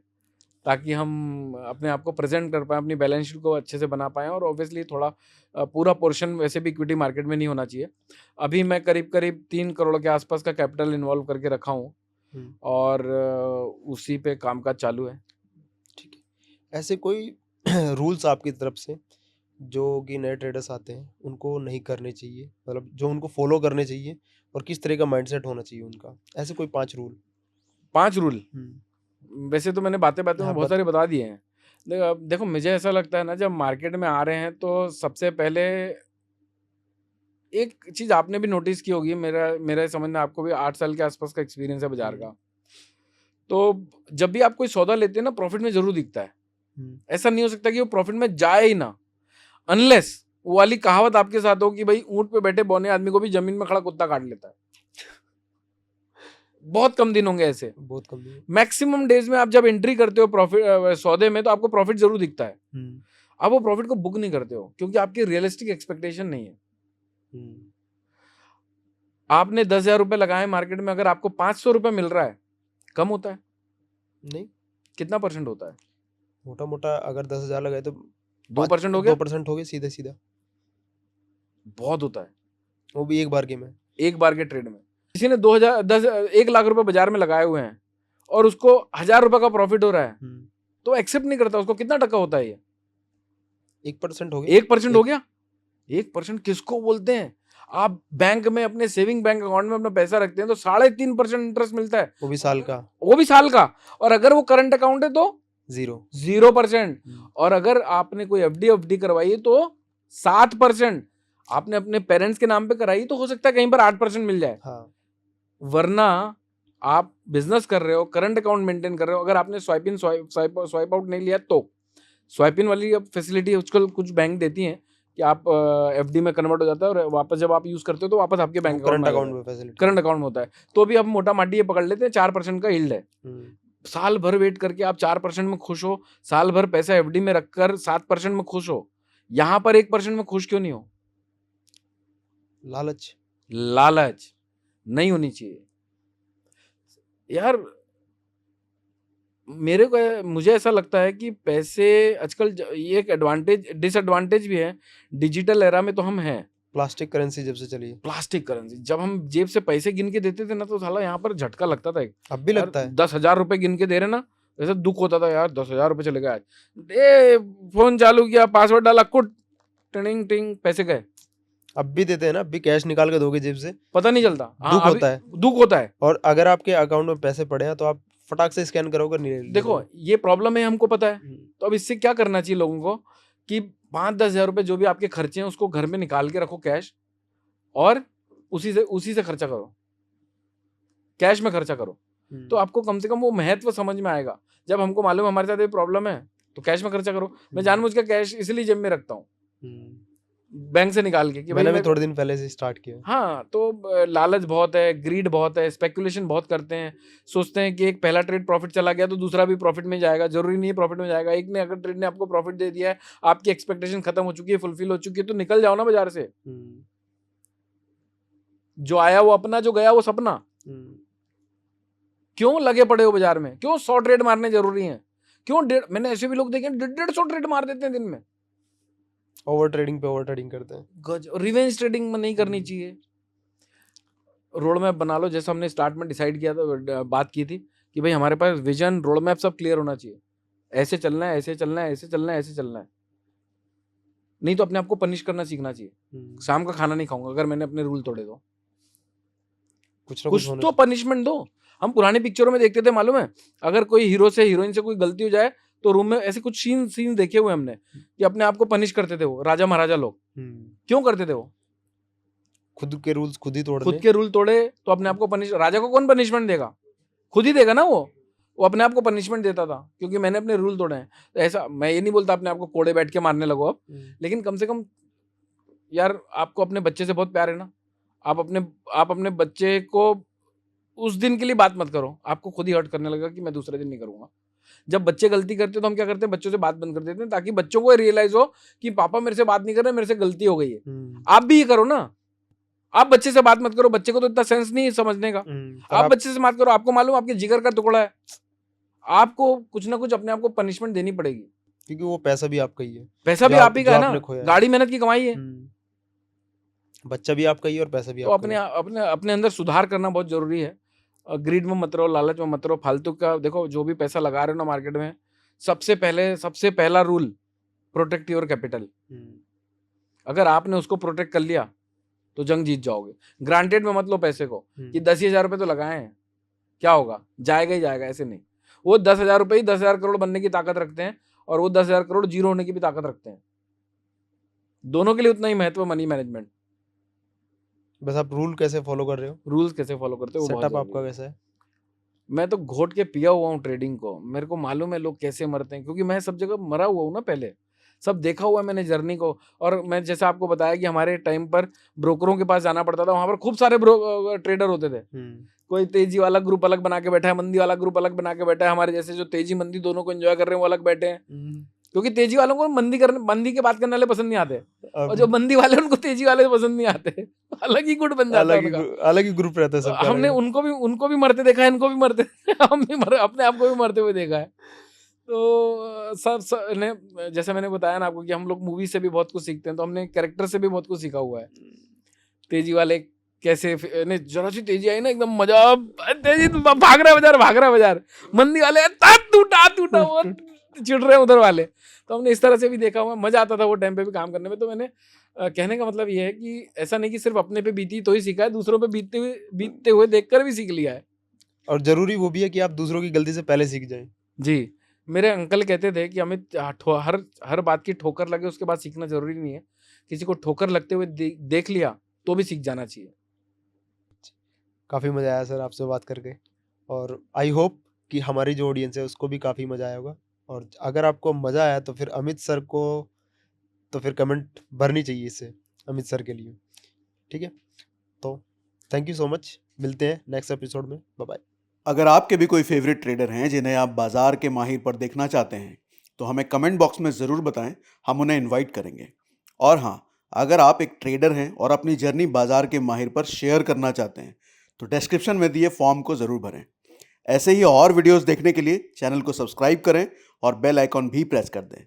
ताकि हम अपने आप को प्रेजेंट कर पाएं, अपनी बैलेंस शीट को अच्छे से बना पाएं। और ऑब्वियसली थोड़ा पूरा पोर्शन वैसे भी इक्विटी मार्केट में नहीं होना चाहिए। अभी मैं करीब 3 करोड़ के आसपास का कैपिटल इन्वॉल्व करके रखा हूँ, और उसी पे कामकाज चालू है। ठीक है। ऐसे कोई रूल्स आपकी तरफ से जो कि नए ट्रेडर्स आते हैं उनको नहीं करने चाहिए, मतलब जो उनको फॉलो करने चाहिए, और किस तरह का माइंडसेट होना चाहिए उनका, ऐसे कोई 5 रूल? 5 रूल वैसे तो मैंने बातें में बहुत सारे बता दिए हैं। देखो मुझे ऐसा लगता है ना, जब मार्केट में आ रहे हैं तो सबसे पहले एक चीज आपने भी नोटिस की होगी, मेरा समझ में, आपको भी 8 साल के आसपास का एक्सपीरियंस है बाजार का। तो जब भी आप कोई सौदा लेते हैं ना, प्रॉफिट में जरूर दिखता है। ऐसा नहीं हो सकता कि वो प्रॉफिट में जाए ही ना, अनलेस वो वाली कहावत आपके साथ हो कि भाई ऊंट पे बैठे बौने आदमी को भी जमीन में खड़ा कुत्ता काट लेता है। बहुत कम दिन होंगे ऐसे, बहुत कम दिन। मैक्सिमम डेज में आप जब एंट्री करते हो प्रॉफिट सौदे में, तो आपको प्रॉफिट जरूर दिखता है। आप वो प्रॉफिट को बुक नहीं करते हो क्योंकि आपकी रियलिस्टिक एक्सपेक्टेशन नहीं है। आपने 10,000 रुपए लगाए मार्केट में, अगर आपको 500 रुपए मिल रहा है, कम होता है? नहीं। कितना परसेंट होता है? मोटा मोटा अगर 10,000 लगाए तो 2% हो गया। 2% हो गया सीधा सीधा। बहुत होता है, वो भी एक बार के में, एक बार के ट्रेड में। किसी ने 1 लाख रुपए बाजार में लगाए हुए हैं और उसको 1,000 रुपए का प्रॉफिट हो रहा है, तो एक्सेप्ट नहीं करता। उसको कितना टका होता है ये? 1% हो गया। 1% हो गया। 1% किसको बोलते हैं? आप बैंक में अपने सेविंग बैंक अकाउंट में अपना पैसा रखते हैं तो 3.5% इंटरेस्ट मिलता है, वो भी साल का। वो भी साल का। और अगर वो करंट अकाउंट है तो 0%। और अगर आपने कोई एफडी करवाई है तो 7%। आपने अपने पेरेंट्स के नाम पे कराई तो हो सकता है कहीं पर 8% मिल जाए। हाँ। वरना आप बिजनेस कर रहे हो, करंट अकाउंट मेंटेन कर रहे हो, अगर आपने स्वाइप आउट नहीं लिया तो स्वाइप इन वाली फैसिलिटी कुछ बैंक देती हैं कि आप एफडी में कन्वर्ट हो जाता है और वापस जब आप यूज करते हो तो वापस आपके बैंक करंट अकाउंट में होता है। तो भी आप मोटा माटी ये पकड़ लेते हैं 4% का यील्ड है। साल भर वेट करके आप 4% में खुश हो, साल भर पैसा एफडी में रखकर 7% में खुश हो, यहां पर 1% में खुश क्यों नहीं हो? लालच नहीं होनी चाहिए यार। मुझे ऐसा लगता है कि पैसे आजकल ये एक डिसएडवांटेज भी है। डिजिटल एरा में तो हम हैं। प्लास्टिक करेंसी जब से चली, प्लास्टिक करेंसी, जब हम जेब से पैसे गिन के देते थे ना, तो साला यहाँ पर झटका लगता था। अब भी लगता है। 10,000 रुपए गिन के दे रहे ना, ऐसा दुख होता था यार, 10,000 रुपये चले गए आज, फोन चालू किया, पासवर्ड डाला, कुट, टिंग टिंग, पैसे गए। अब भी देते हैं ना, अब भी कैश निकाल के दोगे जेब से, पता नहीं चलता। दुख होता है। दुख होता है। और अगर आपके अकाउंट में पैसे पड़े हैं तो आप फटाक से स्कैन करोगे, नहीं देखो ये प्रॉब्लम है, हमको पता है। हम्म, तो अब इससे क्या करना चाहिए लोगों को कि 5-10 हज़ार रुपये जो भी आपके खर्चे हैं उसको घर में निकाल के रखो कैश, और उसी से खर्चा करो, कैश में खर्चा करो। तो आपको कम से कम वो महत्व समझ में आएगा। जब हमको मालूम है हमारे साथ ये प्रॉब्लम है तो कैश में खर्चा करो। मैं जानबूझ के कैश इसलिए जेब में रखता हूँ, बैंक से निकाल के, कि भाई मैंने भी थोड़े दिन पहले से स्टार्ट किया। हाँ, तो लालच बहुत है, ग्रीड बहुत है, स्पेकुलेशन बहुत करते हैं। सोचते हैं कि एक पहला ट्रेड प्रॉफिट चला गया तो दूसरा भी प्रॉफिट में जाएगा। जरूरी नहीं है प्रॉफिट में जाएगा। एक ने अगर ट्रेड ने आपको प्रॉफिट दे दिया है, आपकी एक्सपेक्टेशन खत्म हो चुकी है, फुलफिल हो चुकी है, तो निकल जाओ ना बाजार से। जो आया वो अपना, जो गया वो सपना। क्यों लगे पड़े हो बाजार में? क्यों 100 ट्रेड मारने जरूरी है? क्यों मैंने ऐसे भी लोग देखे 150 ट्रेड मार देते हैं दिन में। ओवर ट्रेडिंग पे ओवर ट्रेडिंग करते हैं। रिवेंज ट्रेडिंग में नहीं करनी चाहिए। रोड मैप बना लो, जैसे हमने स्टार्ट में डिसाइड किया था, बात की थी कि भाई हमारे पास विजन, रोड मैप सब क्लियर होना चाहिए। ऐसे चलना है, ऐसे चलना है, ऐसे चलना है, ऐसे चलना है। नहीं तो अपने आप को पनिश करना सीखना चाहिए। शाम का खाना नहीं खाऊंगा अगर मैंने अपने रूल तोड़े तो। कुछ तो पनिशमेंट दो। हम पुरानी पिक्चरों में देखते थे, मालूम है, अगर कोई हीरो से हीरोइन से कोई गलती हो जाए तो रूम में ऐसे कुछ सीन देखे हुए हमने कि अपने आप को पनिश करते थे वो राजा महाराजा लोग। क्यों करते थे वो? खुद के रूल्स खुद ही तोड़ खुद के रूल तोड़े तो अपने आप को पनिश। राजा को कौन पनिशमेंट देगा? खुद ही देगा ना। वो अपने आप को पनिशमेंट देता था क्योंकि मैंने अपने रूल तोड़े हैं। तो ऐसा मैं ये नहीं बोलता अपने आप को कोड़े बैठ के मारने लगो अब, लेकिन कम से कम यार आपको अपने बच्चे से बहुत प्यार है ना, आप अपने बच्चे को उस दिन के लिए बात मत करो। आपको खुद ही हर्ट करने लगा कि मैं दूसरे दिन नहीं करूंगा। जब बच्चे गलती करते हैं तो हम क्या करते हैं, बच्चों से बात बंद कर देते हैं ताकि बच्चों को रियलाइज हो कि पापा मेरे से बात नहीं कर रहे, मेरे से गलती हो गई है। आप भी ये करो ना। आप बच्चे से बात मत करो, बच्चे को तो इतना सेंस नहीं है समझने का। आप बच्चे से बात करो, आपको मालूम आपके जिगर का टुकड़ा है, आपको कुछ ना कुछ अपने आप को पनिशमेंट देनी पड़ेगी क्योंकि वो पैसा भी आपका ही है। पैसा भी आप ही का है ना, गाड़ी मेहनत की कमाई है, बच्चा भी आपका ही है और पैसा भी तो अपने अंदर सुधार करना बहुत जरूरी है। ग्रीड में मत रहो, लालच में मत रहो, फालतू का। देखो जो भी पैसा लगा रहे हो ना मार्केट में, सबसे पहला रूल, प्रोटेक्ट योर कैपिटल। अगर आपने उसको प्रोटेक्ट कर लिया तो जंग जीत जाओगे। ग्रांटेड में मत लो पैसे को कि 10,000 रुपये तो लगाए हैं, क्या होगा, जाएगा ही जाएगा। ऐसे नहीं। वो 10,000 रुपये ही 10,000 करोड़ बनने की ताकत रखते हैं और वो 10,000 करोड़ जीरो होने की भी ताकत रखते हैं। दोनों के लिए उतना ही महत्व मनी मैनेजमेंट। बस आप रूल कैसे फॉलो कर रहे हो, रूल्स कैसे फॉलो करते हो, सेटअप आपका कैसा है? मैं तो घोट के पिया हुआ हूँ ट्रेडिंग को। मेरे को मालूम है लोग कैसे मरते हैं, क्योंकि मैं सब जगह मरा हुआ हूँ ना, पहले सब देखा हुआ है मैंने जर्नी को। और मैं जैसे आपको बताया कि हमारे टाइम पर ब्रोकरों के पास जाना पड़ता था, वहां पर खूब सारे ट्रेडर होते थे। कोई तेजी वाला ग्रुप अलग बना के बैठा है, मंदी वाला ग्रुप अलग बना के बैठा है। हमारे जैसे जो तेजी मंदी दोनों को एंजॉय कर रहे हैं वो अलग बैठे हैं, क्योंकि तेजी वालों को मंदी के बात करने वाले पसंद नहीं आते, और जो मंदी वाले उनको तेजी वाले पसंद नहीं आते। अलग ही गुट बन जाता है, अलग ही ग्रुप रहता है सबका। हमने उनको भी मरते देखा है, इनको भी मरते हम भी अपने आप को भी मरते हुए देखा है। तो सब ने, जैसे मैंने बताया ना आपको कि हम लोग मूवी से भी बहुत कुछ सीखते हैं, तो हमने कैरेक्टर से भी बहुत कुछ सीखा हुआ है। तेजी वाले कैसे, जरा सी तेजी आई ना एकदम मजा, तेजी भाग रहा है बाजार। मंदी वाले टूटा वो चिढ़ रहे हैं उधर वाले। तो हमने इस तरह से भी देखा हुआ, मजा आता था वो टाइम पे भी काम करने में। तो मैंने कहने का मतलब ये है कि ऐसा नहीं कि सिर्फ अपने पे बीती तो ही सीखा है, दूसरों पे बीतते हुए देखकर भी सीख लिया है। और जरूरी वो भी है कि आप दूसरों की गलती से पहले सीख जाएं। जी, मेरे अंकल कहते थे कि अमित, हर बात की ठोकर लगे उसके बाद सीखना जरूरी नहीं है। किसी को ठोकर लगते हुए देख लिया तो भी सीख जाना चाहिए। काफ़ी मज़ा आया सर आपसे बात करके, और आई होप कि हमारी जो ऑडियंस है उसको भी काफ़ी मज़ा आया होगा। और अगर आपको मज़ा आया तो फिर अमित सर को तो फिर कमेंट भरनी चाहिए इससे अमित सर के लिए, ठीक है? तो थैंक यू सो मच, मिलते हैं नेक्स्ट एपिसोड में, बाय बाय। अगर आपके भी कोई फेवरेट ट्रेडर हैं जिन्हें आप बाजार के माहिर पर देखना चाहते हैं तो हमें कमेंट बॉक्स में ज़रूर बताएं, हम उन्हें इनवाइट करेंगे। और हाँ, अगर आप एक ट्रेडर हैं और अपनी जर्नी बाजार के माहिर पर शेयर करना चाहते हैं तो डिस्क्रिप्शन में दिए फॉर्म को ज़रूर भरें। ऐसे ही और वीडियोस देखने के लिए चैनल को सब्सक्राइब करें और बेल आइकॉन भी प्रेस कर दें।